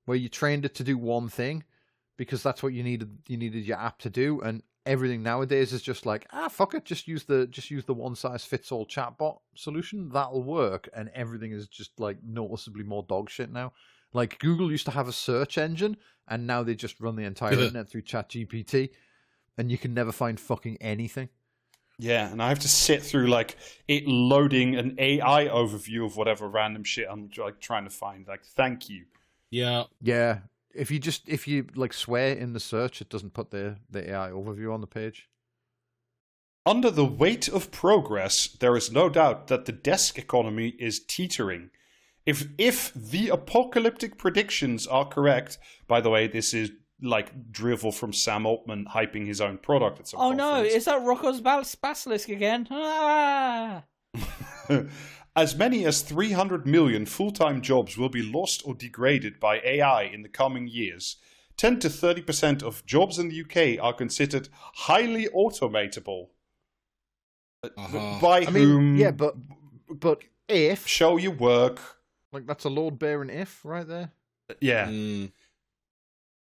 where you trained it to do one thing because that's what you needed your app to do, and everything nowadays is just like, fuck it, just use the one size fits all chatbot solution, that'll work, and everything is just like noticeably more dog shit now. Like Google used to have a search engine, and now they just run the entire internet through ChatGPT, and you can never find fucking anything. Yeah, and I have to sit through like it loading an AI overview of whatever random shit I'm like trying to find. Like, thank you. Yeah. If you like swear in the search, it doesn't put the AI overview on the page. Under the weight of progress, there is no doubt that the desk economy is teetering. If the apocalyptic predictions are correct, by the way, this is like drivel from Sam Altman hyping his own product at some conference. No, is that Rocco's Basilisk again? Ah! As many as 300 million full-time jobs will be lost or degraded by AI in the coming years. 10 to 30% of jobs in the UK are considered highly automatable. By whom? Yeah, but if show your work. Like that's a load-bearing if right there. Yeah.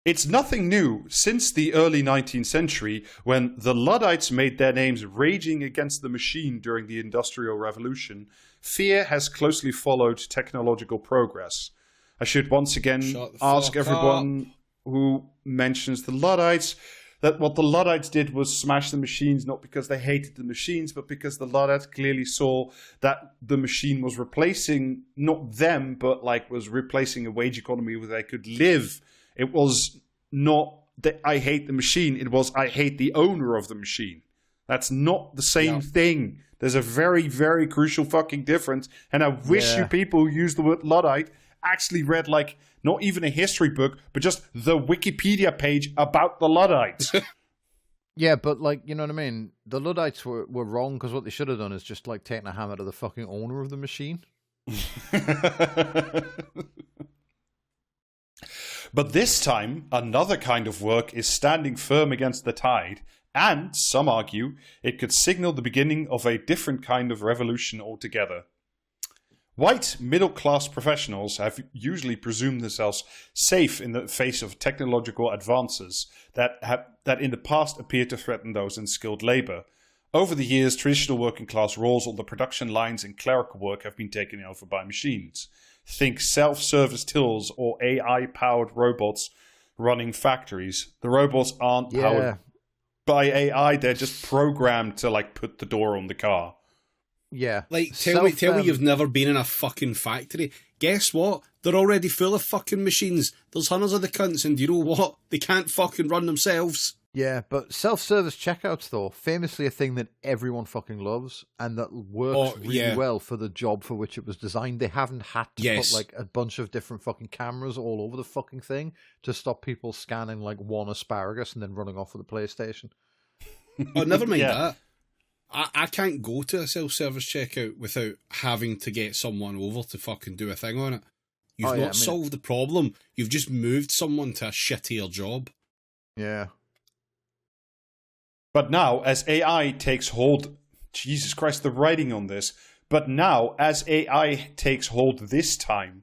It's nothing new since the early 19th century when the Luddites made their names raging against the machine during the Industrial Revolution. Fear has closely followed technological progress. I should once again ask everyone who mentions the Luddites that what the Luddites did was smash the machines, not because they hated the machines, but because the Luddites clearly saw that the machine was replacing not them, but like was replacing a wage economy where they could live. It was not that I hate the machine, it was I hate the owner of the machine. That's not the same thing. There's a very, very crucial fucking difference. And I wish you people who use the word Luddite actually read like not even a history book, but just the Wikipedia page about the Luddites. Yeah, but like, you know what I mean? The Luddites were wrong because what they should have done is just like taken a hammer to the fucking owner of the machine. But this time, another kind of work is standing firm against the tide, and, some argue, it could signal the beginning of a different kind of revolution altogether. White middle-class professionals have usually presumed themselves safe in the face of technological advances that in the past appeared to threaten those in skilled labor. Over the years, traditional working-class roles on the production lines and clerical work have been taken over by machines. Think self-service tills or AI-powered robots running factories. The robots aren't powered by AI, they're just programmed to like put the door on the car. Yeah. Like, tell me you've never been in a fucking factory. Guess what? They're already full of fucking machines. There's hundreds of the cunts, and you know what? They can't fucking run themselves. Yeah, but self-service checkouts, though, famously a thing that everyone fucking loves, and that works really well for the job for which it was designed. They haven't had to put, like, a bunch of different fucking cameras all over the fucking thing to stop people scanning, like, one asparagus and then running off with a PlayStation. Oh, never mind that. I can't go to a self-service checkout without having to get someone over to fucking do a thing on it. You've not solved the problem. You've just moved someone to a shittier job. Yeah. But now, as AI takes hold... Jesus Christ, the writing on this. But now, as AI takes hold this time...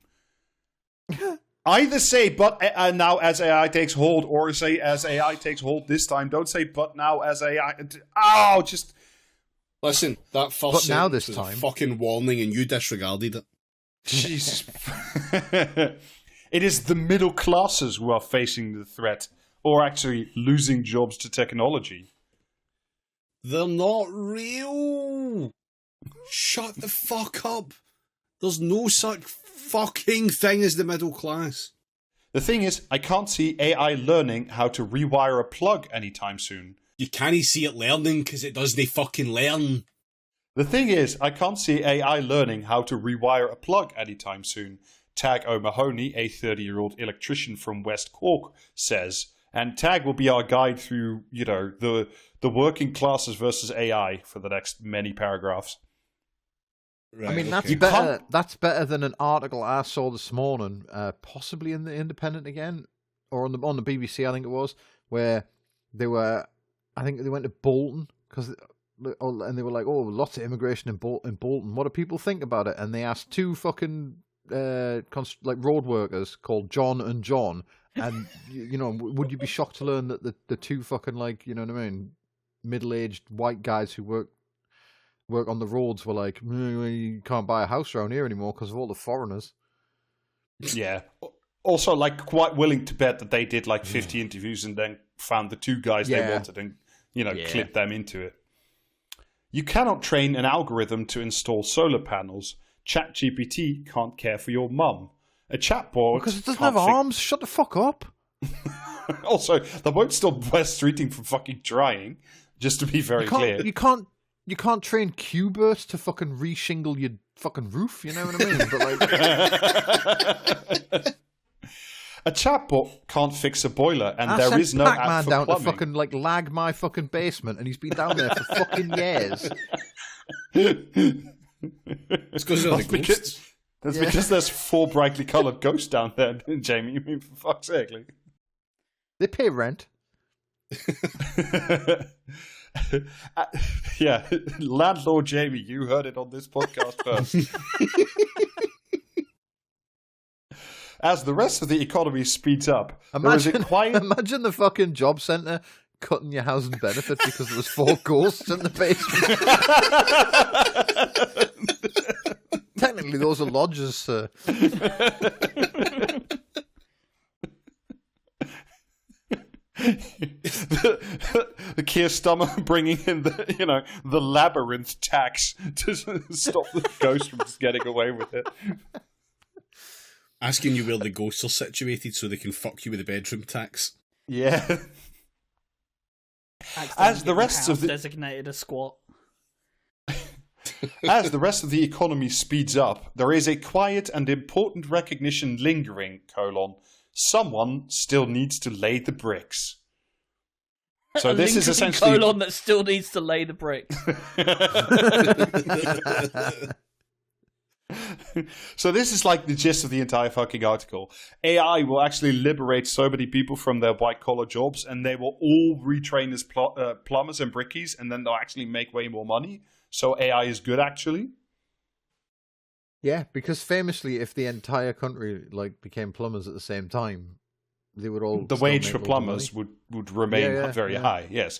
Either say, but now as AI takes hold, or say as AI takes hold this time. Don't say, but now as AI... Oh, just... Listen, that first now this was time a fucking warning and you disregarded it. Jesus. It is the middle classes who are facing the threat, or actually losing jobs to technology. They're not real. Shut the fuck up. There's no such fucking thing as the middle class. The thing is, I can't see AI learning how to rewire a plug anytime soon. You can't see it learning because it doesn't fucking learn. The thing is, I can't see AI learning how to rewire a plug anytime soon. Tag O'Mahony, a 30-year-old electrician from West Cork, says. And Tag will be our guide through, the working classes versus AI for the next many paragraphs. Right, I mean, that's better than an article I saw this morning, possibly in the Independent again, or on the BBC, I think it was, where they were, I think they went to Bolton, and they were like, oh, lots of immigration in Bolton. What do people think about it? And they asked two fucking road workers called John and John, and would you be shocked to learn that the two fucking middle-aged white guys who work on the roads were like, you can't buy a house around here anymore because of all the foreigners. Yeah. Also, quite willing to bet that they did 50 interviews and then found the two guys they wanted and, clipped them into it. You cannot train an algorithm to install solar panels. ChatGPT can't care for your mum. A chatbot... Because it doesn't have arms. Shut the fuck up. Also, that won't stop West Streeting from fucking trying, just to be very clear. You can't train Qbert to fucking reshingle your fucking roof, you know what I mean? But a chatbot can't fix a boiler, and there is no app for down plumbing. To fucking lag my fucking basement, and he's been down there for fucking years. It's because of the ghosts. That's because there's 4 brightly coloured ghosts down there, Jamie. I mean, for fuck's sake. They pay rent. Yeah, landlord Jamie, you heard it on this podcast first. As the rest of the economy speeds up, imagine the fucking job centre cutting your housing benefit because there was 4 ghosts in the basement. Technically, those are lodges, sir. the Keir Starmer bringing in the labyrinth tax to stop the ghost from just getting away with it. Asking you where the ghosts are situated so they can fuck you with the bedroom tax. Yeah. As the rest of the designated a squat. As the rest of the economy speeds up, there is a quiet and important recognition lingering, someone still needs to lay the bricks. So this is essentially... that still needs to lay the bricks. So this is the gist of the entire fucking article. AI will actually liberate so many people from their white-collar jobs, and they will all retrain as plumbers and brickies, and then they'll actually make way more money. So AI is good, actually. Yeah, because famously, if the entire country became plumbers at the same time, they would all... The wage for plumbers would remain very high, yes.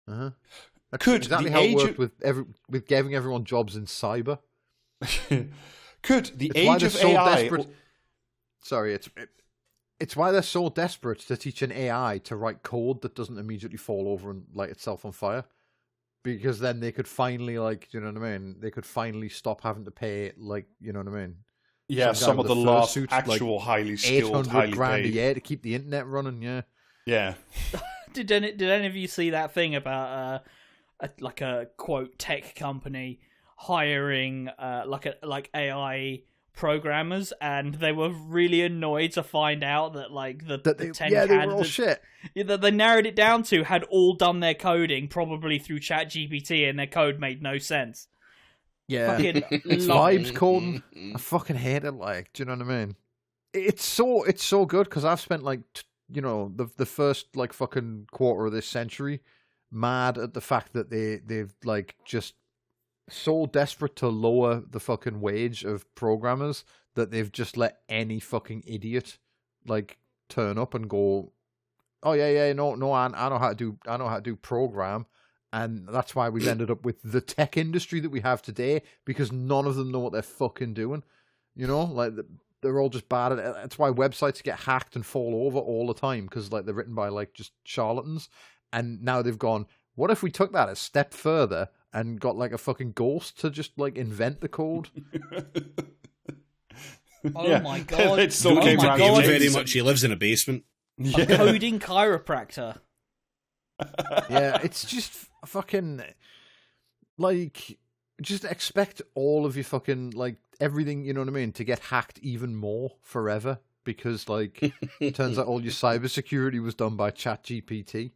Uh-huh. That's exactly how it worked with giving everyone jobs in cyber. Could the age of AI... Sorry, it's why they're so desperate to teach an AI to write code that doesn't immediately fall over and light itself on fire. Because then they could finally, they could finally stop having to pay, Yeah, some of the last actual highly skilled, highly $800,000 paid. a year to keep the internet running, yeah. Yeah. Did any of you see that thing about, a, quote, tech company hiring, AI programmers, and they were really annoyed to find out that the 10 candidates, they were all shit. That they narrowed it down to had all done their coding probably through ChatGPT, and their code made no sense. Yeah, it's vibes coding. I fucking hate it. Do you know what I mean? It's so good because I've spent the first fucking quarter of this century mad at the fact that they've just so desperate to lower the fucking wage of programmers that they've just let any fucking idiot turn up and go, oh yeah, no, I know how to do program, and that's why we've ended up with the tech industry that we have today, because none of them know what they're fucking doing. they're all just bad at it. That's why websites get hacked and fall over all the time, because like they're written by like just charlatans. And now they've gone, what if we took that a step further and got like a fucking ghost to just like invent the code? Oh my god! It still Oh came my around God. Very much. He lives in a basement. A coding chiropractor. Yeah, it's just fucking like, just expect all of your fucking like everything, you know what I mean, to get hacked even more forever, because like it turns out all your cybersecurity was done by ChatGPT.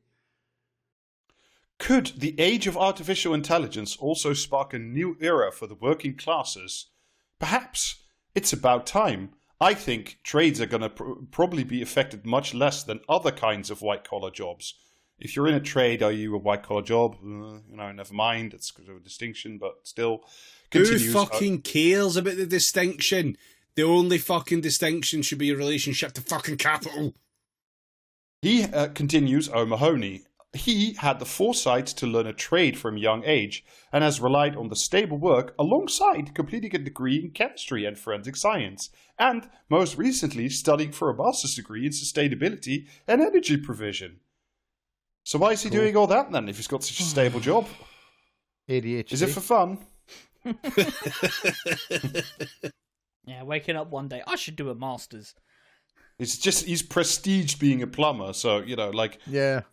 Could the age of artificial intelligence also spark a new era for the working classes? Perhaps it's about time. I think trades are going to probably be affected much less than other kinds of white-collar jobs. If you're in a trade, are you a white-collar job? Never mind. It's a distinction, but still. Who fucking cares about the distinction? The only fucking distinction should be a relationship to fucking capital. He continues, O'Mahony. He had the foresight to learn a trade from a young age and has relied on the stable work alongside completing a degree in chemistry and forensic science, and most recently studying for a master's degree in sustainability and energy provision. So why is he doing all that then if he's got such a stable job? ADHD. Is it for fun? Yeah, waking up one day, I should do a master's. He's prestiged being a plumber, so, Yeah.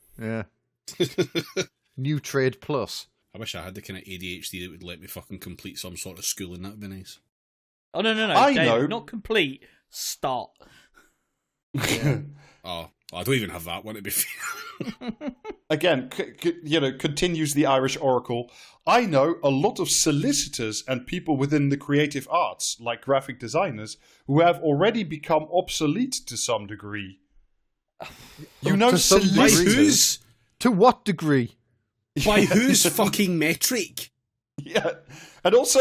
New trade plus. I wish I had the kind of ADHD that would let me fucking complete some sort of schooling. That would be nice. Oh, no. I Dave, know. not complete. Start. Oh, I don't even have that one, to be fair. Again, continues the Irish Oracle. I know a lot of solicitors and people within the creative arts, like graphic designers, who have already become obsolete to some degree. You know, To some degree. By solicitors. whose? To what degree? By whose fucking metric? Yeah, and also,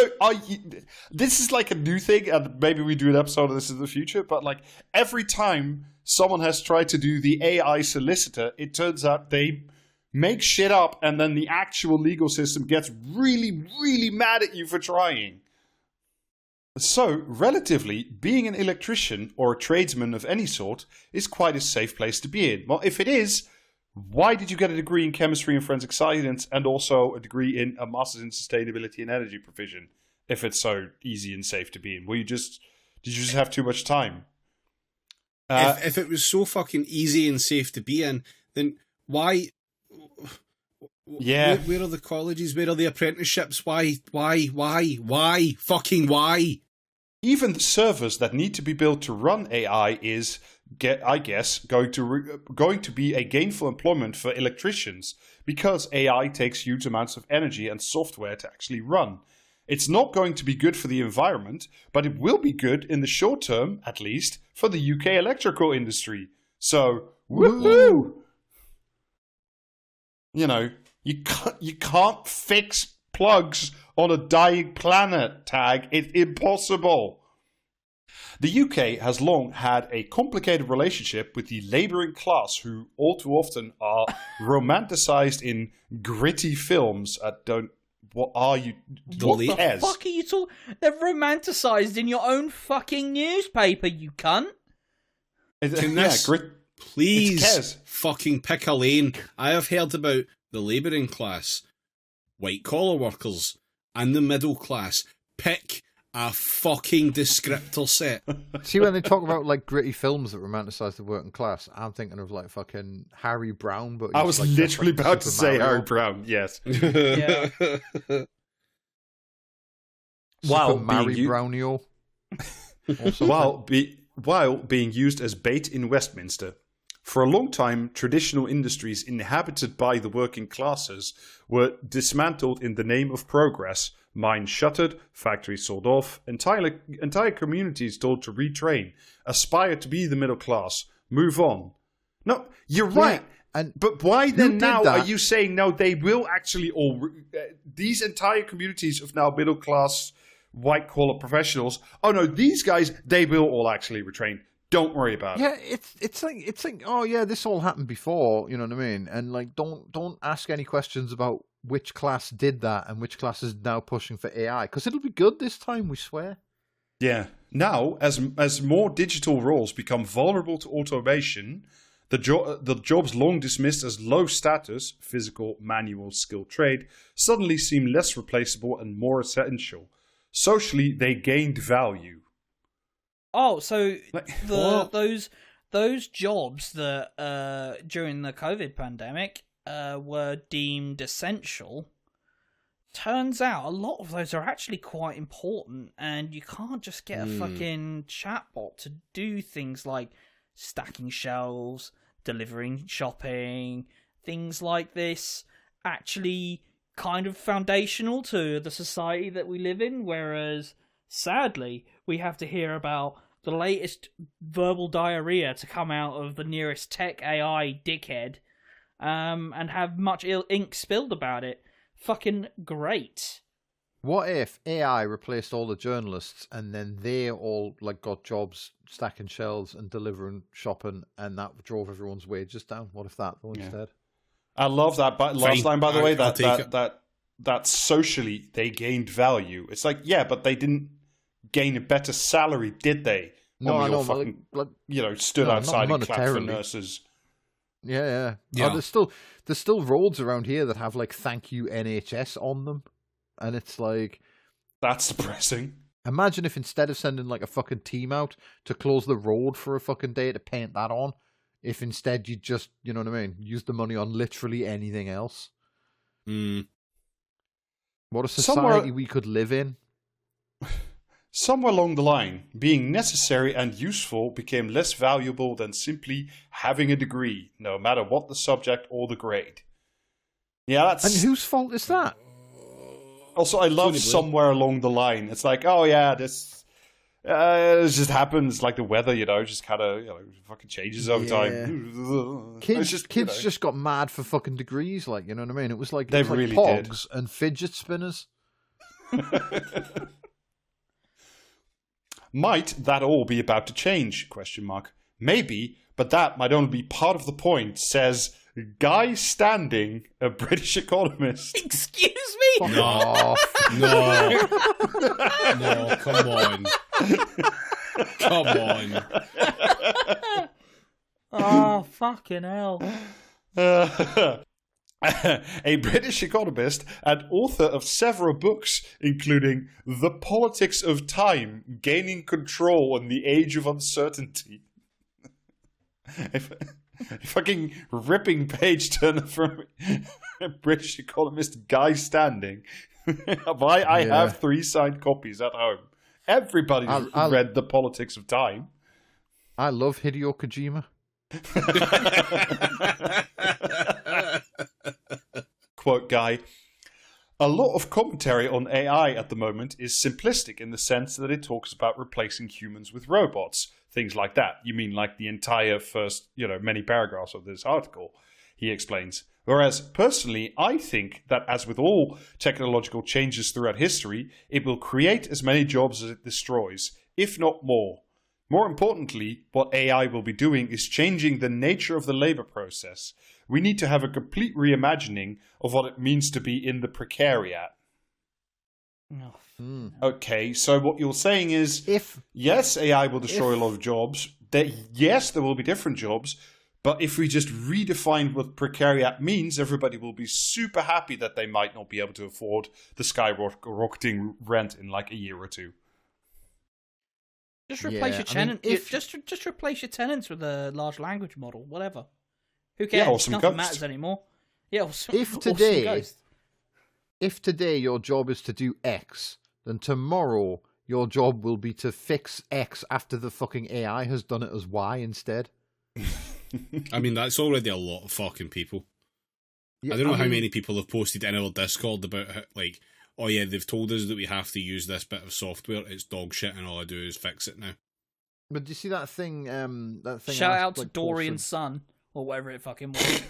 this is like a new thing, and maybe we do an episode of this in the future, but like every time someone has tried to do the AI solicitor, it turns out they make shit up, and then the actual legal system gets really, really mad at you for trying. So, relatively, being an electrician or a tradesman of any sort is quite a safe place to be in. Well, if it is, why did you get a degree in chemistry and forensic science and also a degree in a master's in sustainability and energy provision if it's so easy and safe to be in? Did you just have too much time? If it was so fucking easy and safe to be in, then why? Yeah. Where are the colleges? Where are the apprenticeships? Why? Fucking why? Even the servers that need to be built to run AI is, I guess, going to be a gainful employment for electricians because AI takes huge amounts of energy and software to actually run. It's not going to be good for the environment, but it will be good in the short term, at least, for the UK electrical industry. So, woohoo! You can't fix plugs on a dying planet, Tag. It's impossible. The UK has long had a complicated relationship with the labouring class who all too often are romanticised in gritty films. What are you? What the fuck are you talking? They're romanticised in your own fucking newspaper, you cunt. Please fucking pick a lane. I have heard about the labouring class, white collar workers, and the middle class. Pick a fucking descriptor set. See, when they talk about like gritty films that romanticise the working class, I'm thinking of like fucking Harry Brown. But I was like, literally about to say Mario. Harry Brown. Yes. Yeah. Super Mario Brownio. While being used as bait in Westminster. For a long time, traditional industries inhabited by the working classes were dismantled in the name of progress. Mines shuttered, factories sold off, entire communities told to retrain, aspire to be the middle class, move on. No, you're right. But why then now are you saying no, they will actually these entire communities of now middle class, white collar professionals, oh no, these guys, they will all actually retrain. Don't worry about it. Yeah, it's like oh yeah, this all happened before, you know what I mean? And like don't ask any questions about which class did that and which class is now pushing for AI, because it'll be good this time, we swear. Yeah. Now, as more digital roles become vulnerable to automation, the jobs long dismissed as low status, physical, manual, skilled trade, suddenly seem less replaceable and more essential. Socially, they gained value. Oh, so What? those jobs that during the COVID pandemic were deemed essential. Turns out a lot of those are actually quite important, and you can't just get a fucking chatbot to do things like stacking shelves, delivering shopping, things like this. Actually, kind of foundational to the society that we live in. Whereas, sadly, we have to hear about the latest verbal diarrhea to come out of the nearest tech AI dickhead, and have much ill ink spilled about it. Fucking great. What if AI replaced all the journalists and then they all like got jobs stacking shelves and delivering shopping, and that drove everyone's wages down? What if that though instead? I love that last line, by the way. I'll take it. That socially they gained value. It's like, yeah, but they didn't gain a better salary, did they? No, When I we all know, fucking, like, stood no, outside not and clapped for monetarily. nurses. Yeah. Yeah. Oh, there's still roads around here that have like "Thank you NHS" on them, and it's like, That's depressing. imagine if instead of sending like a fucking team out to close the road for a fucking day to paint that on, if instead you just, you know what I mean, use the money on literally anything else. Mm. What a society Somewhere- we could live in. Somewhere along the line, being necessary and useful became less valuable than simply having a degree, no matter what the subject or the grade. Yeah, that's... And whose fault is that? Also, I love Tony Blair. somewhere along the line. It's like, oh yeah, this just happens, like the weather, just kind of, fucking changes over time. Kids It's just got mad for fucking degrees, like, you know what I mean? It was like, They it was like really did. pogs and fidget spinners. Might that all be about to change? ? Maybe, but that might only be part of the point, says Guy Standing, a British economist. Excuse me? Fuck No. off. No. No, come on. Come on. Oh, fucking hell. A British economist and author of several books, including The Politics of Time, Gaining Control in the Age of Uncertainty. A fucking ripping page turner from a British economist, Guy Standing. I have 3 signed copies at home. Everybody's I'll- read The Politics of Time. I love Hideo Kojima. Quote Guy, a lot of commentary on AI at the moment is simplistic in the sense that it talks about replacing humans with robots, things like that. You mean like the entire first, many paragraphs of this article, he explains. Whereas personally, I think that as with all technological changes throughout history, it will create as many jobs as it destroys, if not more. More importantly, what AI will be doing is changing the nature of the labor process. We need to have a complete reimagining of what it means to be in the precariat. Oh, Okay, so what you're saying is, yes, AI will destroy a lot of jobs. Yes, there will be different jobs. But if we just redefine what precariat means, everybody will be super happy that they might not be able to afford the skyrocketing rent in like a year or two. just replace your tenant. Just replace your tenants with a large language model, whatever. Who cares? Yeah, or some Nothing ghost. matters anymore. Yeah, or some, If or some today- ghost. If today your job is to do X, then tomorrow your job will be to fix X after the fucking AI has done it as Y instead. I mean, that's already a lot of fucking people. Yeah, I don't know how mean, many people have posted in our Discord about how, like, oh yeah, they've told us that we have to use this bit of software. It's dog shit, and all I do is fix it now. But do you see that thing? Shout I out to like, Dorian's posted? son, or whatever it fucking was.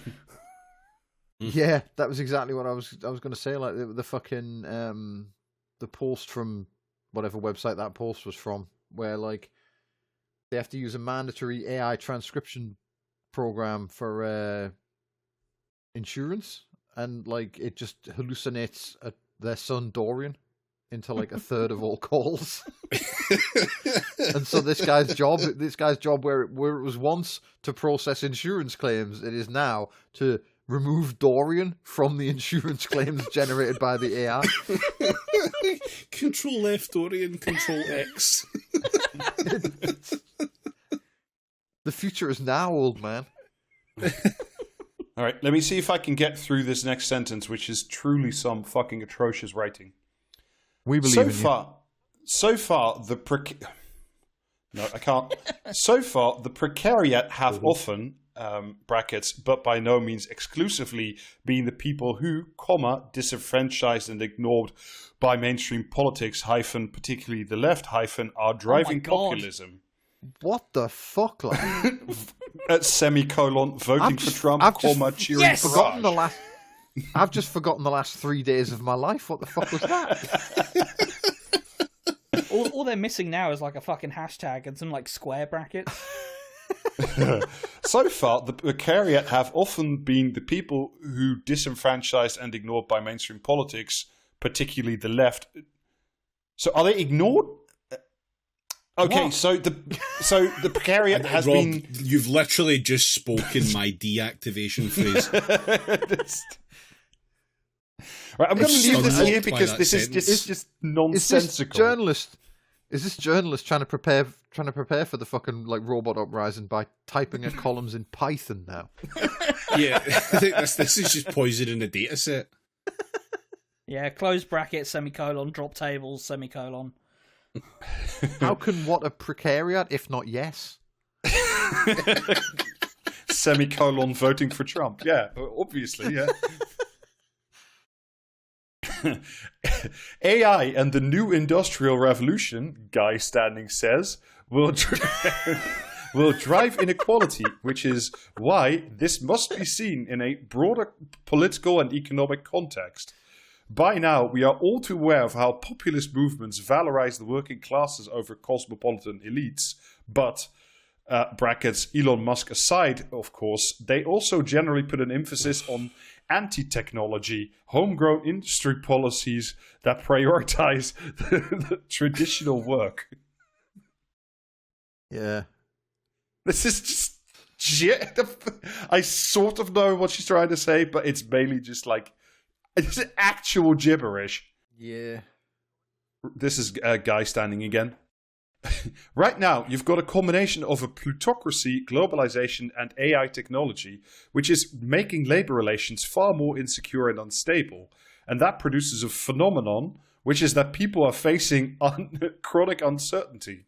Yeah, that was exactly what I was going to say. Like the fucking the post from whatever website that post was from, where like they have to use a mandatory AI transcription program for insurance, and like it just hallucinates their son Dorian into like a third of all calls. And so this guy's job where it was once to process insurance claims, it is now to remove Dorian from the insurance claims generated by the AI. Control F Dorian, Control X. The future is now, old man. All right, let me see if I can get through this next sentence, which is truly some fucking atrocious writing. We believe in you. So far, the no, I can't. So far, the precariat have often, brackets, but by no means exclusively, been the people who, comma, disenfranchised and ignored by mainstream politics, hyphen, particularly the left, hyphen, are driving populism. What the fuck, like? Semicolon, voting for Trump, comma, cheering Yes! for Forgotten Raj. I've just forgotten the last 3 days of my life. What the fuck was that? All they're missing now is like a fucking hashtag and some like square brackets. So far, the precariat have often been the people who disenfranchised and ignored by mainstream politics, particularly the left. So are they ignored? Okay, What? so the precariat has Rob, been. You've literally just spoken my deactivation phrase. Right, I'm going to leave this stunned here by because that this is sentence. just nonsensical. Is this journalist trying to prepare for the fucking like robot uprising by typing her columns in Python now? Yeah, I think this is just poisoning the data set. Yeah, close bracket, semicolon, drop tables, semicolon. How can what a precariat if not yes? Semicolon voting for Trump. Yeah, obviously, yeah. AI and the new industrial revolution, Guy Standing says, will drive inequality, which is why this must be seen in a broader political and economic context. By now, we are all too aware of how populist movements valorize the working classes over cosmopolitan elites, but, brackets, Elon Musk aside, of course, they also generally put an emphasis on anti-technology, homegrown industry policies that prioritize the traditional work. Yeah. This is just shit. I sort of know what she's trying to say, but it's mainly just like, it's actual gibberish. Yeah. This is a Guy Standing again. Right now, you've got a combination of a plutocracy, globalization, and AI technology, which is making labor relations far more insecure and unstable. And that produces a phenomenon, which is that people are facing chronic uncertainty.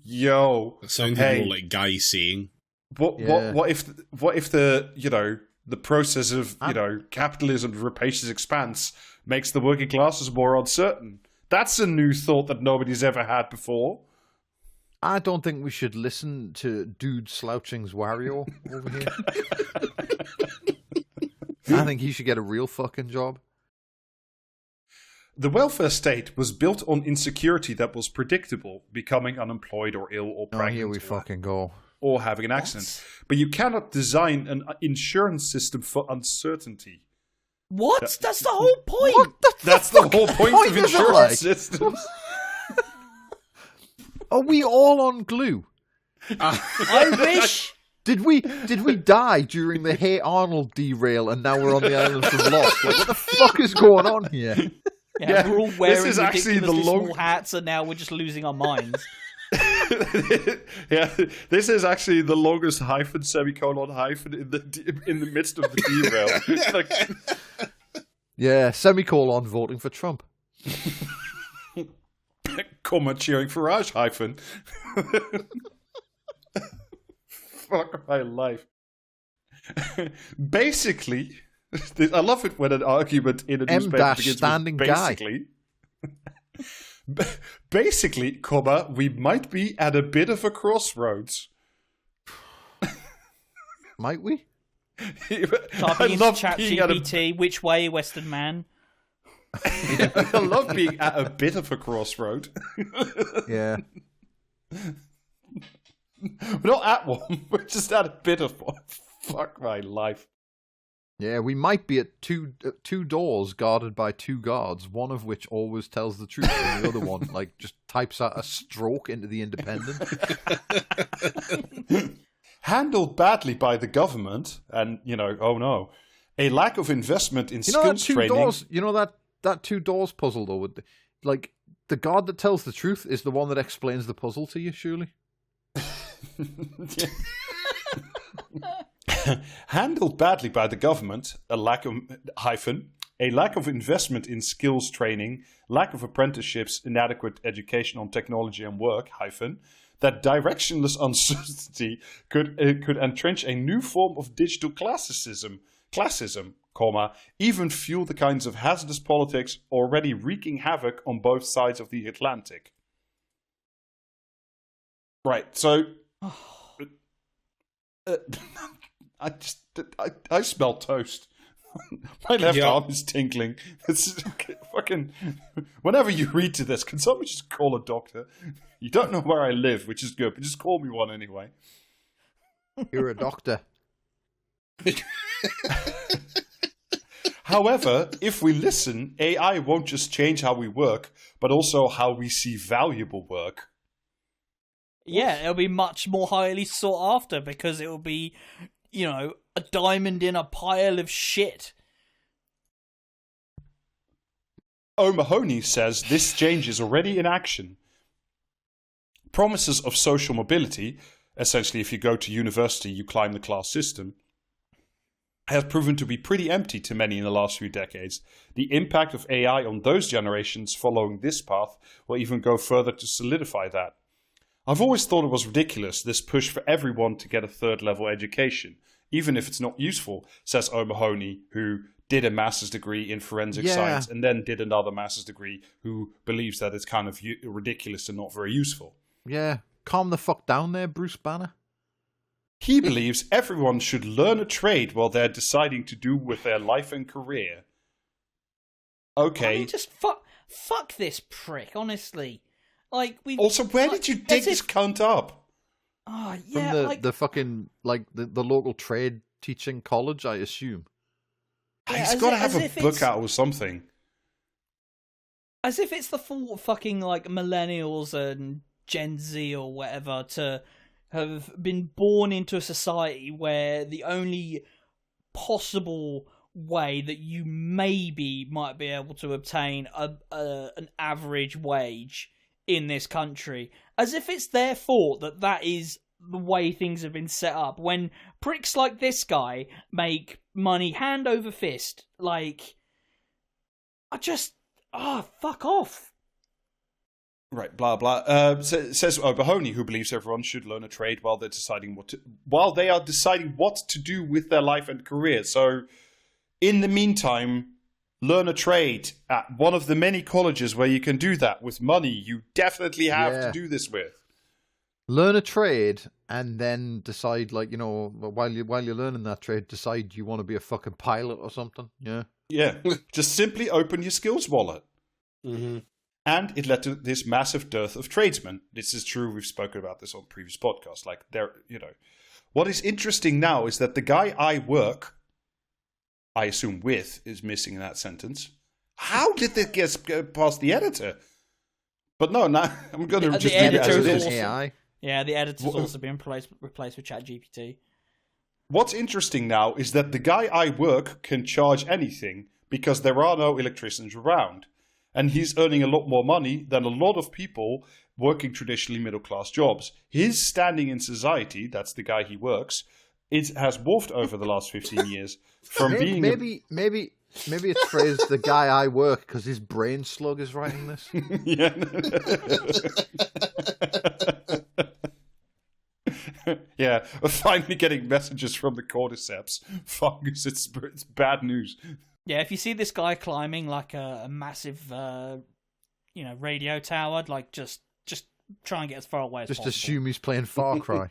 Yo. It sounded more like Guy saying. What if the the process of capitalism rapacious expanse makes the working classes more uncertain? That's a new thought that nobody's ever had before. I don't think we should listen to Dude Slouching's Wario over here. I think he should get a real fucking job. The welfare state was built on insecurity that was predictable, becoming unemployed or ill or pregnant. Oh, here we fucking go. Or having an accident. But you cannot design an insurance system for uncertainty. What? That's the whole point. That's the whole point of insurance systems. Are we all on glue? I wish. Did we die during the Hey Arnold derail and now we're on the island of Lost? Like, what the fuck is going on here? Yeah, we're all wearing this is actually ridiculously small hats and now we're just losing our minds. Yeah, this is actually the longest hyphen, semicolon hyphen in the midst of the derail. Yeah, semicolon voting for Trump. Comma cheering for Raj hyphen. Fuck my life. Basically, I love it when an argument in a newspaper begins standing with basically. Basically, comma, we might be at a bit of a crossroads. Might we? Typing into ChatGPT, which way, Western man? I love being at a bit of a crossroad. Yeah. We're not at one, we're just at a bit of one. Fuck my life. Yeah, we might be at two doors guarded by two guards, one of which always tells the truth, and the other one just types out a stroke into the Independent. Handled badly by the government, and oh no, a lack of investment in skills training. Doors, that two doors puzzle though, the guard that tells the truth is the one that explains the puzzle to you, surely. Handled badly by the government, a lack of investment in skills training, lack of apprenticeships, inadequate education on technology and work, that directionless uncertainty could entrench a new form of digital classism, even fuel the kinds of hazardous politics already wreaking havoc on both sides of the Atlantic. Right, so I smell toast. My left arm is tingling. It's fucking. Whenever you read to this, can someone just call a doctor? You don't know where I live, which is good, but just call me one anyway. You're a doctor. However, if we listen, AI won't just change how we work, but also how we see valuable work. Yeah, it'll be much more highly sought after because it will be, a diamond in a pile of shit. O'Mahony says this change is already in action. Promises of social mobility, essentially if you go to university, you climb the class system, has proven to be pretty empty to many in the last few decades. The impact of AI on those generations following this path will even go further to solidify that. I've always thought it was ridiculous, this push for everyone to get a third-level education, even if it's not useful, says O'Mahony, who did a master's degree in forensic science and then did another master's degree, who believes that it's kind of ridiculous and not very useful. Yeah, calm the fuck down there, Bruce Banner. He believes everyone should learn a trade while they're deciding to do with their life and career. Okay. I mean, just fuck this prick, honestly. Also, where did you dig this cunt up? Oh, yeah. From the fucking, the local trade teaching college, I assume. Yeah, he's got to have a book out or something. As if it's the fault of fucking, millennials and Gen Z or whatever to have been born into a society where the only possible way that you maybe might be able to obtain an average wage in this country, as if it's their fault that is the way things have been set up, when pricks like this guy make money hand over fist. Fuck off. Right, blah blah. Says O'Mahony, who believes everyone should learn a trade while they are deciding what to do with their life and career. So, in the meantime, learn a trade at one of the many colleges where you can do that with money you definitely have to do this with. Learn a trade and then decide, while you're learning that trade, decide you want to be a fucking pilot or something. Yeah. Yeah. Just simply open your skills wallet. Mm-hmm. And it led to this massive dearth of tradesmen. This is true. We've spoken about this on previous podcasts. What is interesting now is that the guy I work, I assume with, is missing in that sentence. How did this get past the editor? But no, now I'm going to just leave it as it is. AI. Yeah, the editor's also been replaced with ChatGPT. What's interesting now is that the guy I work can charge anything because there are no electricians around. And he's earning a lot more money than a lot of people working traditionally middle-class jobs. His standing in society, that's the guy he works, has morphed over the last 15 years from being... Maybe it's phrased the guy I work because his brain slug is writing this. Yeah. Yeah, we're finally getting messages from the cordyceps. Fungus, it's bad news. Yeah, if you see this guy climbing like a massive, radio tower, just try and get as far away as possible. Just assume he's playing Far Cry.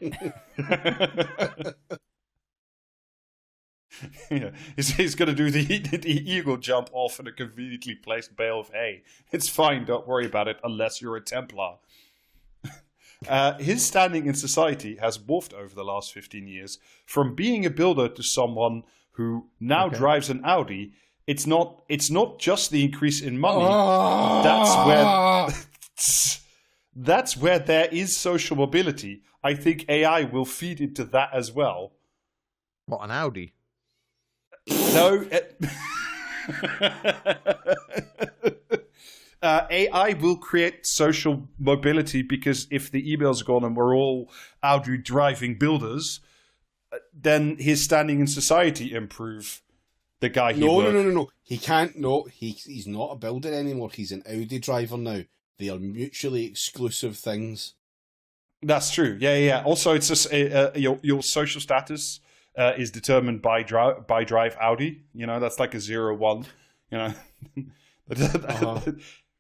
Yeah, he's going to do the eagle jump off in a conveniently placed bale of hay. It's fine, don't worry about it, unless you're a Templar. His standing in society has morphed over the last 15 years from being a builder to someone who now drives an Audi, it's not just the increase in money. That's where there is social mobility. I think AI will feed into that as well. What, an Audi? No. AI will create social mobility because if the emails are gone and we're all Audi driving builders, then his standing in society improve. The guy No. He can't. No, he's not a builder anymore. He's an Audi driver now. They are mutually exclusive things. That's true. Yeah. Also, it's just your social status is determined by drive Audi. You know, that's like a 0-1. You know,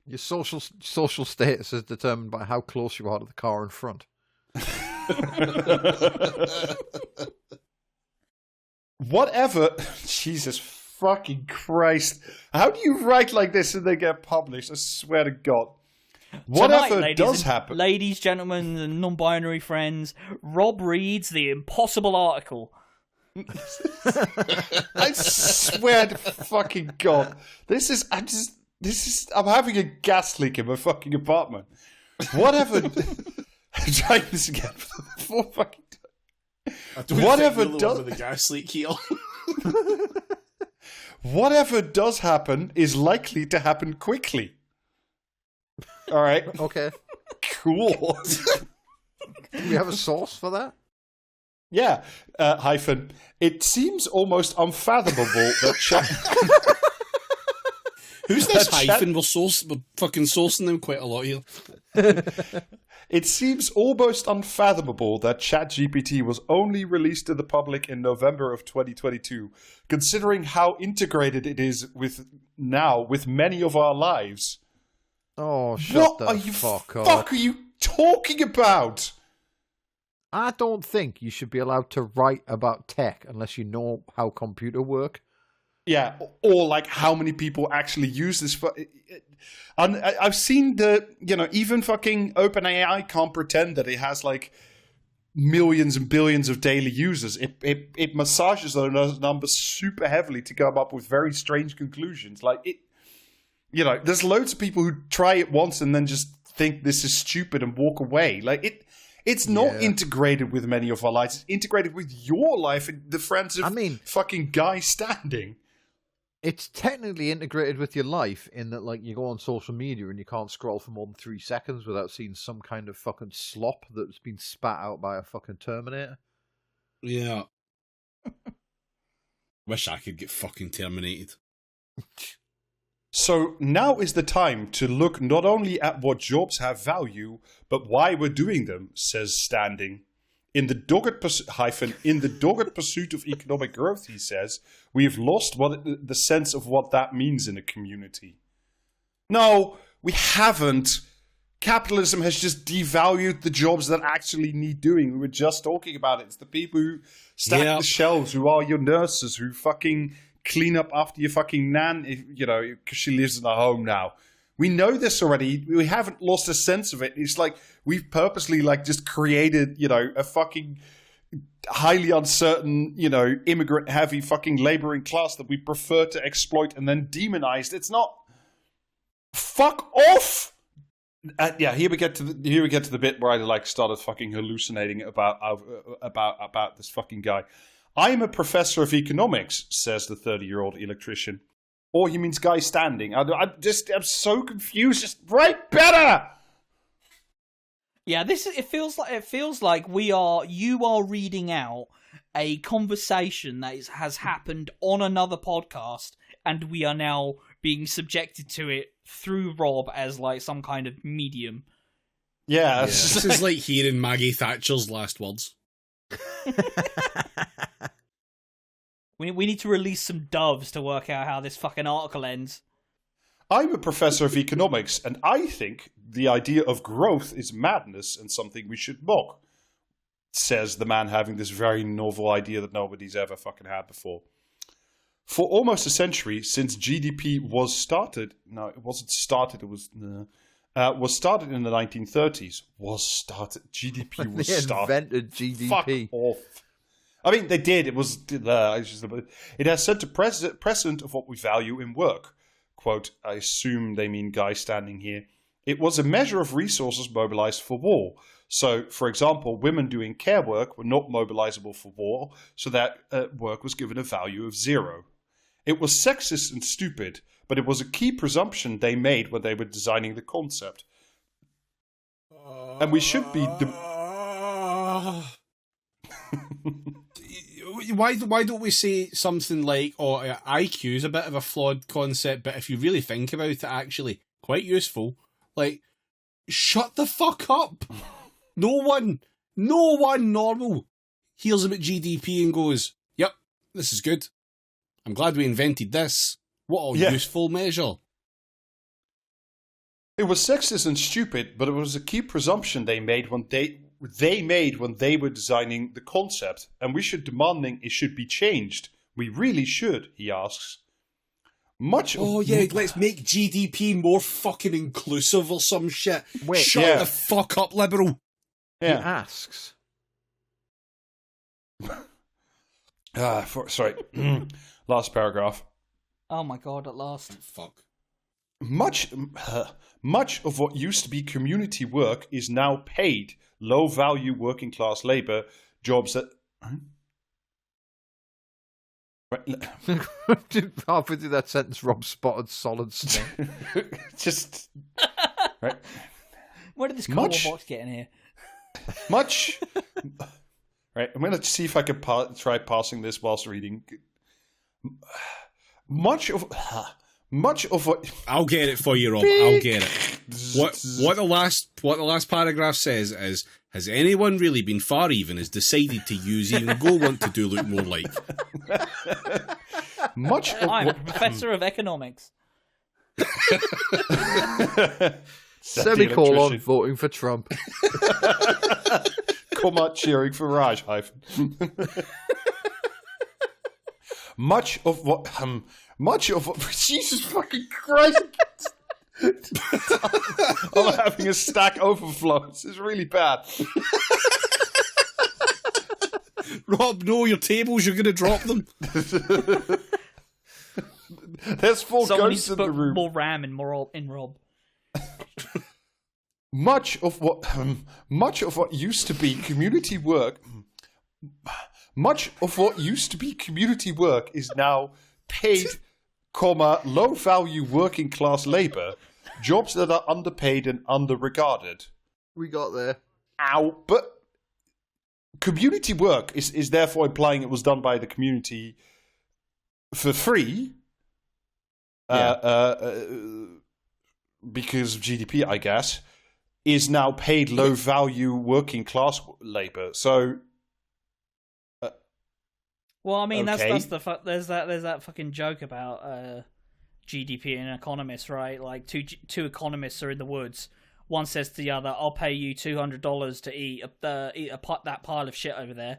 Your social status is determined by how close you are to the car in front. Whatever. Jesus fucking Christ! How do you write like this and they get published? I swear to God. Whatever does happen. Ladies, gentlemen, and non-binary friends, Rob reads the impossible article. I swear to fucking God. I'm having a gas leak in my fucking apartment. Whatever. I'm trying this again for the fucking time. Whatever does the Gasleak here. Whatever does happen is likely to happen quickly. All right. Okay. Cool. Do we have a source for that? Yeah. Hyphen. It seems almost unfathomable that Who's this hyphen? We're fucking sourcing them quite a lot here. It seems almost unfathomable that ChatGPT was only released to the public in November of 2022, considering how integrated it is with many of our lives. Oh, shut the fuck up. What are you talking about? I don't think you should be allowed to write about tech unless you know how computers work. Yeah, or like how many people actually use this. I've seen even fucking OpenAI can't pretend that it has like millions and billions of daily users. It massages those numbers super heavily to come up with very strange conclusions. Like there's loads of people who try it once and then just think this is stupid and walk away. Like it's not integrated with many of our lives. It's integrated with your life and the friends of fucking Guy Standing. It's technically integrated with your life in that, like, you go on social media and you can't scroll for more than 3 seconds without seeing some kind of fucking slop that's been spat out by a fucking Terminator. Yeah. Wish I could get fucking terminated. So now is the time to look not only at what jobs have value, but why we're doing them, says Standing. In the dogged pursuit of economic growth, he says, we have lost the sense of what that means in a community. No, we haven't. Capitalism has just devalued the jobs that actually need doing. We were just talking about it. It's the people who stack the shelves, who are your nurses, who fucking clean up after your fucking nan, because she lives in a home now. We know this already. We haven't lost a sense of it. It's like we've purposely just created, a fucking highly uncertain, immigrant-heavy fucking laboring class that we prefer to exploit and then demonize. It's not. Fuck off. Here we get to the bit where I started fucking hallucinating about this fucking guy. I'm a professor of economics, says the 30-year-old electrician. Or he means Guy Standing. I'm so confused. Just write better. Yeah, it feels like you are reading out a conversation that has happened on another podcast, and we are now being subjected to it through Rob as like some kind of medium. Yeah. This is like hearing Maggie Thatcher's last words. We need to release some doves to work out how this fucking article ends. I'm a professor of economics, and I think the idea of growth is madness and something we should mock, says the man having this very novel idea that nobody's ever fucking had before. For almost a century, since GDP was started... No, it wasn't started, it was... was started in the 1930s. Was started. GDP was started. They invented GDP. Fuck off. I mean, they did. It was. It has set a precedent of what we value in work. Quote, I assume they mean guy standing here. It was a measure of resources mobilized for war. So, for example, women doing care work were not mobilizable for war, so that work was given a value of 0. It was sexist and stupid, but it was a key presumption they made when they were designing the concept. And we should be... Why don't we say something like, IQ is a bit of a flawed concept, but if you really think about it, actually, quite useful. Like, shut the fuck up! No one normal hears about GDP and goes, yep, this is good. I'm glad we invented this. What a useful measure. It was sexist and stupid, but it was a key presumption they made when they were designing the concept, and we should demanding it should be changed. We really should, he asks. Let's make GDP more fucking inclusive or some shit. Wait, Shut the fuck up, liberal. He asks. Sorry. Last paragraph. Oh my god, at last. Fuck. Much of what used to be community work is now paid, low-value working-class labor jobs that... Halfway through that sentence, Rob spotted solid snake. Just... Right. Where did this cardboard box get in here? Right, I'm going to see if I can try passing this whilst reading. Much of what... I'll get it for you, Rob. I'll get it. What the last paragraph says is, has anyone really been far even has decided to use even go want to do look more like? I'm a professor of economics. Semicolon, voting for Trump. Comma, cheering for Raj hyphen. Much of what Jesus fucking Christ. I'm having a stack overflow. This is really bad. Rob, no, your tables, you're going to drop them. There's 4 Someone ghosts needs in to the put room. more RAM in Rob. Much of what used to be community work is now paid, low value working class labor, jobs that are underpaid and underregarded. We got there. Ow, but community work is therefore implying it was done by the community for free. Because of GDP, I guess, is now paid low value working class labor. So, well, I mean, okay. that's there's that fucking joke about GDP and economists, right? Like two economists are in the woods. One says to the other, "I'll pay you $200 to eat that pile of shit over there."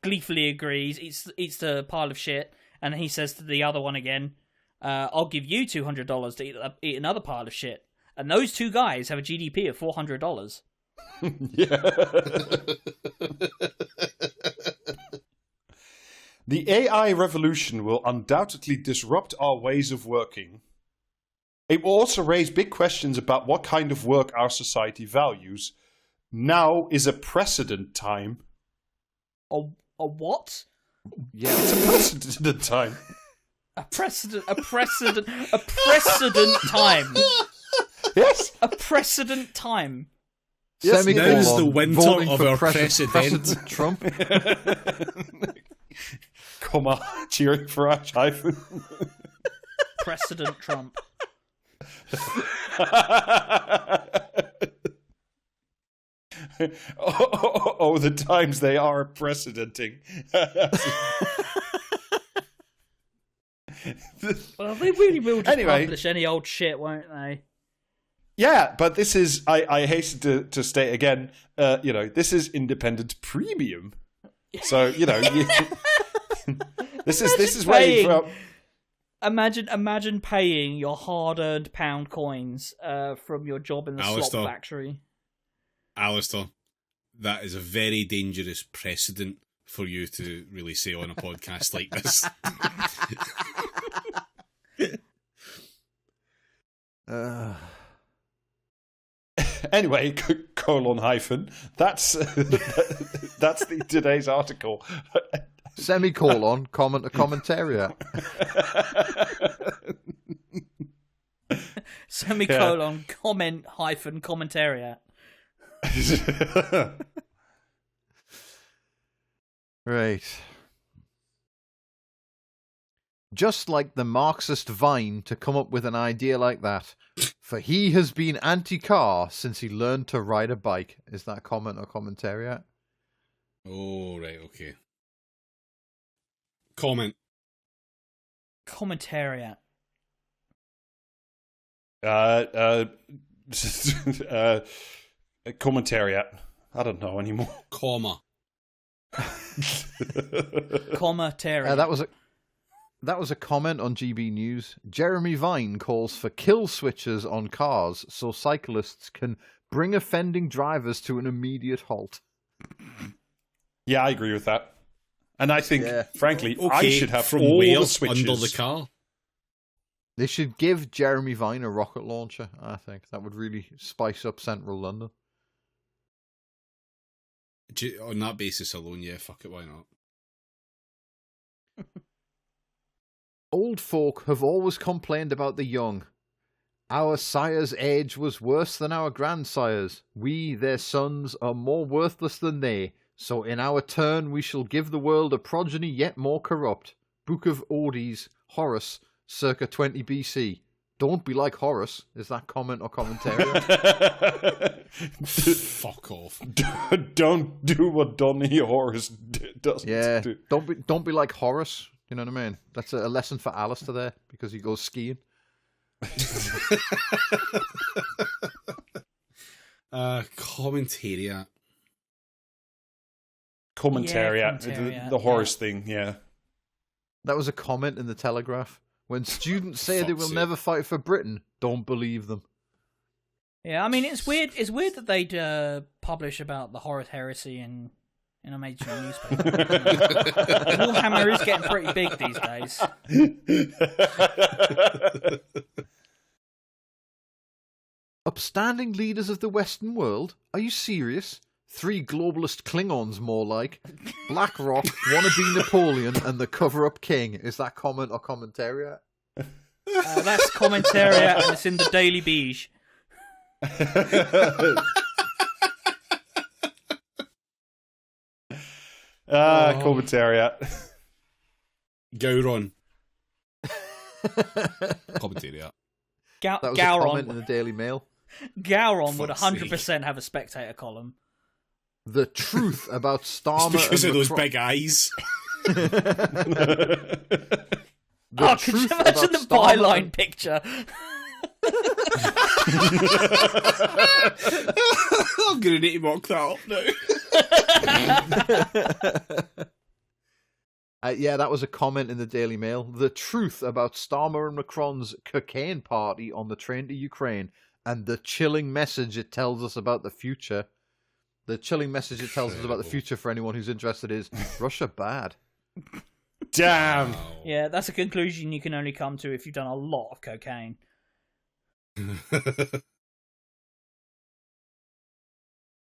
Gleefully agrees, eats the pile of shit, and he says to the other one again, I'll give you $200 to eat another pile of shit. And those two guys have a GDP of $400. Yeah. The AI revolution will undoubtedly disrupt our ways of working. It will also raise big questions about what kind of work our society values. Now is a precedent time. A what? Yeah, It's a precedent time. A precedent time. Yes. A precedent time. Yes, Semicolon, now's the winter voting of for our President Trump. Comma, cheering for Ash hyphen. Precedent Trump. Oh, the times they are precedenting. Well, they really will just Anyway. publish any old shit, won't they? Yeah, but this is, I hasten to state again, this is independent premium. So, this is where you throw... Imagine paying your hard-earned pound coins from your job in the Alistair. slop factory. Alistair, that is a very dangerous precedent for you to really say on a podcast like this. Anyway, colon-hyphen. That's today's article. Semicolon, comment a commentariat. Semicolon, comment hyphen commentariat. Right. Just like the Marxist Vine to come up with an idea like that. For he has been anti-car since he learned to ride a bike. Is that comment or commentariat? Oh, right, okay. Comment. Commentariat. Commentariat. I don't know anymore. Comma. Commentariat. That was a comment on GB News. Jeremy Vine calls for kill switches on cars so cyclists can bring offending drivers to an immediate halt. Yeah, I agree with that. And I think, frankly, Okay, I should have from all where the switches. under the car. They should give Jeremy Vine a rocket launcher, I think. That would really spice up central London. On that basis alone, yeah, fuck it, why not? Old folk have always complained about the young. Our sires' age was worse than our grandsires. We, their sons, are more worthless than they. So in our turn we shall give the world a progeny yet more corrupt. Book of Odes, Horace, circa 20 BC. Don't be like Horace. Is that comment or commentary? Fuck off. Don't do what Donny Horace doesn't Yeah, do. don't be like Horace. You know what I mean? That's a lesson for Alistair there, because he goes skiing. Commentariat. Commentariat. The Horace thing, yeah. That was a comment in the Telegraph. When students say they will Fuck's never fight for Britain, don't believe them. Yeah, I mean, it's weird. It's weird that they'd publish about the Horus heresy in a major newspaper. Warhammer is getting pretty big these days. Upstanding leaders of the Western world? Are you serious? 3 globalist Klingons, more like. BlackRock, wannabe Napoleon, and the cover-up king. Is that comment or commentariat? That's commentariat, and it's in the Daily Beige. Commentariat. Gowron. Commentariat. That was a Gowron. comment in the Daily Mail. Gowron would Fuck's 100% have a spectator column. The truth about Starmer Because and of those Macron- big eyes. The Could you truth imagine about the Starmer byline and- picture? I'm going to need to mock that up now. Yeah, that was a comment in the Daily Mail. The truth about Starmer and Macron's cocaine party on the train to Ukraine, and the chilling message it tells us about the future. The chilling message it tells us about the future for anyone who's interested is Russia bad. Damn. Yeah, that's a conclusion you can only come to if you've done a lot of cocaine.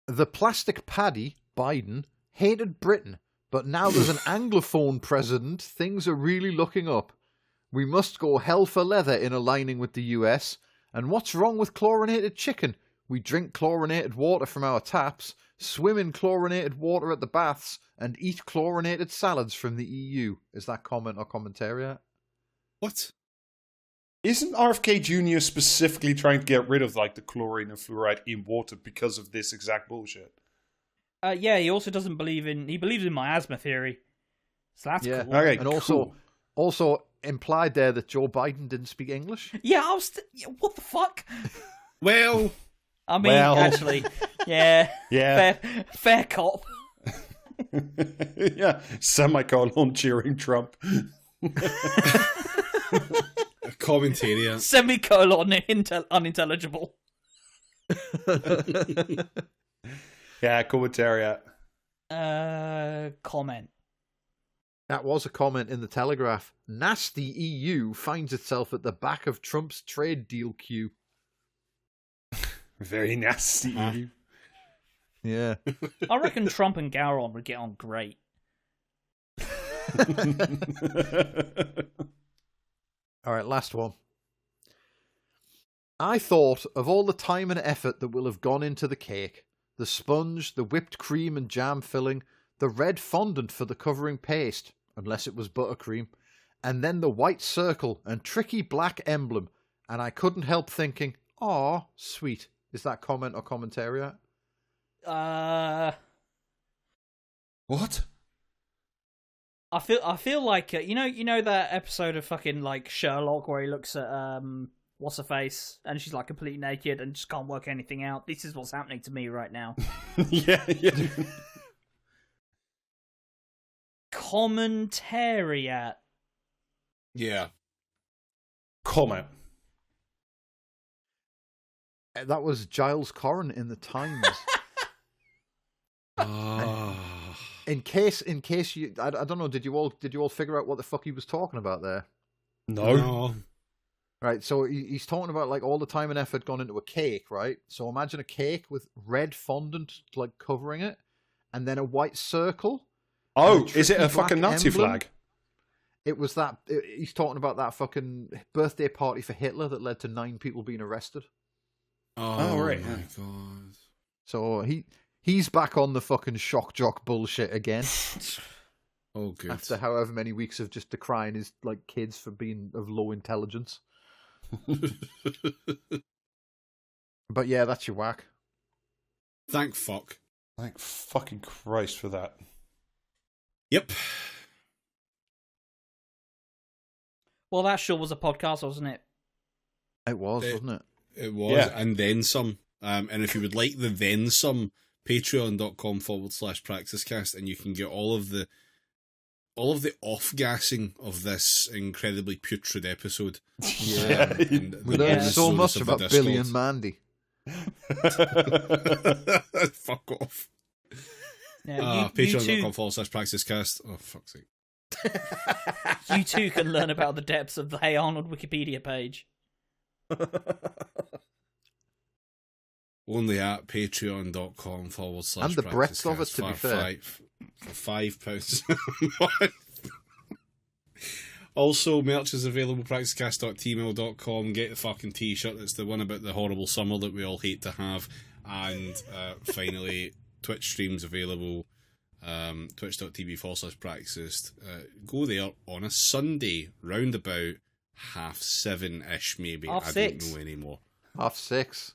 The plastic paddy, Biden, hated Britain, but now there's an Anglophone president, things are really looking up. We must go hell for leather in aligning with the US. And what's wrong with chlorinated chicken? We drink chlorinated water from our taps, swim in chlorinated water at the baths, and eat chlorinated salads from the EU. Is that comment or commentariat? What? Isn't RFK Jr. specifically trying to get rid of like the chlorine and fluoride in water because of this exact bullshit? Yeah, he also doesn't believe in... He believes in miasma theory. So that's cool. Okay, And also implied there that Joe Biden didn't speak English. Yeah, I was... What the fuck? Well... I mean, actually, yeah. Yeah. Fair cop. Yeah, semicolon cheering Trump. Commentariat. Semicolon unintelligible. Yeah, commentariat. Comment. That was a comment in the Telegraph. Nasty EU finds itself at the back of Trump's trade deal queue. Very nasty. Yeah. I reckon Trump and Gowron would get on great. All right, last one. I thought of all the time and effort that will have gone into the cake, the sponge, the whipped cream and jam filling, the red fondant for the covering paste, unless it was buttercream, and then the white circle and tricky black emblem, and I couldn't help thinking, "Aw, sweet." Is that comment or commentary? What? I feel like you know that episode of fucking like Sherlock where he looks at what's her face and she's like completely naked and just can't work anything out. This is what's happening to me right now. Yeah. Commentariat. Yeah. Comment. That was Giles Corran in the Times. In case you, I don't know, did you all figure out what the fuck he was talking about there? No. Right, so he's talking about like all the time and effort gone into a cake, right? So imagine a cake with red fondant like covering it, and then a white circle. Oh, is it a black fucking Nazi emblem. flag? It was that. He's talking about that fucking birthday party for Hitler that led to 9 people being arrested. Oh, right, my yeah. God. So he's back on the fucking shock jock bullshit again. Oh, good. After however many weeks of just decrying his like kids for being of low intelligence. But yeah, that's your whack. Thank fuck. Thank fucking Christ for that. Yep. Well, that sure was a podcast, wasn't it? It was, wasn't it? It was, Yeah. and then some. And if you would like the then some, patreon.com/praxiscast, and you can get all of the off-gassing of this incredibly putrid episode. Yeah. And the We learned bonus so bonus much of the about Billy and Discord. Mandy. Fuck off. Yeah, you too, patreon.com/praxiscast. Oh, fuck's sake. you too can learn about the depths of the Hey Arnold Wikipedia page. Only at patreon.com / And the breadth of it, to be fair. For £5. Also, merch is available, praxiscast.tmail.com. Get the fucking t-shirt. It's the one about the horrible summer that we all hate to have. And finally, Twitch streams available. Twitch.tv/praxis. Go there on a Sunday, round about 7:30-ish, maybe. I 6:30. don't know anymore. 6:30.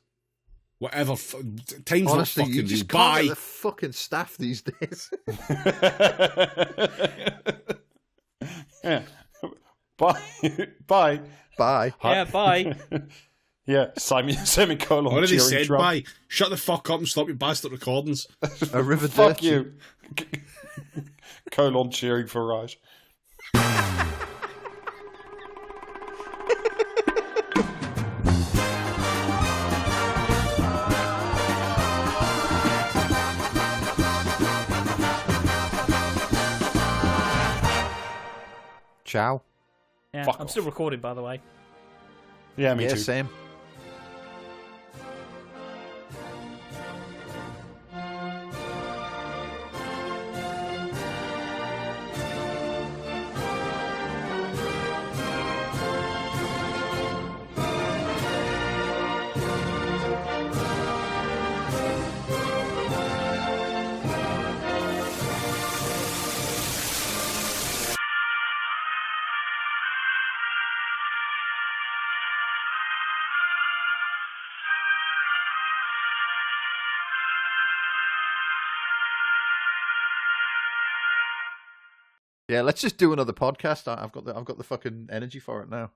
Whatever. Time's not Honestly, fucking you real. just can't Bye. get the fucking staff these days. Yeah. Bye. Bye. Bye. Yeah, bye. Yeah, semicolon. Already cheering said drum. bye. Shut the fuck up and stop your bastard recordings. Arrivederci. Fuck you. Colon cheering for Raj. Ciao. Yeah, Fuck I'm off. still recording, by the way. Yeah, me Yeah, too. same. Yeah, let's just do another podcast. I've got the fucking energy for it now.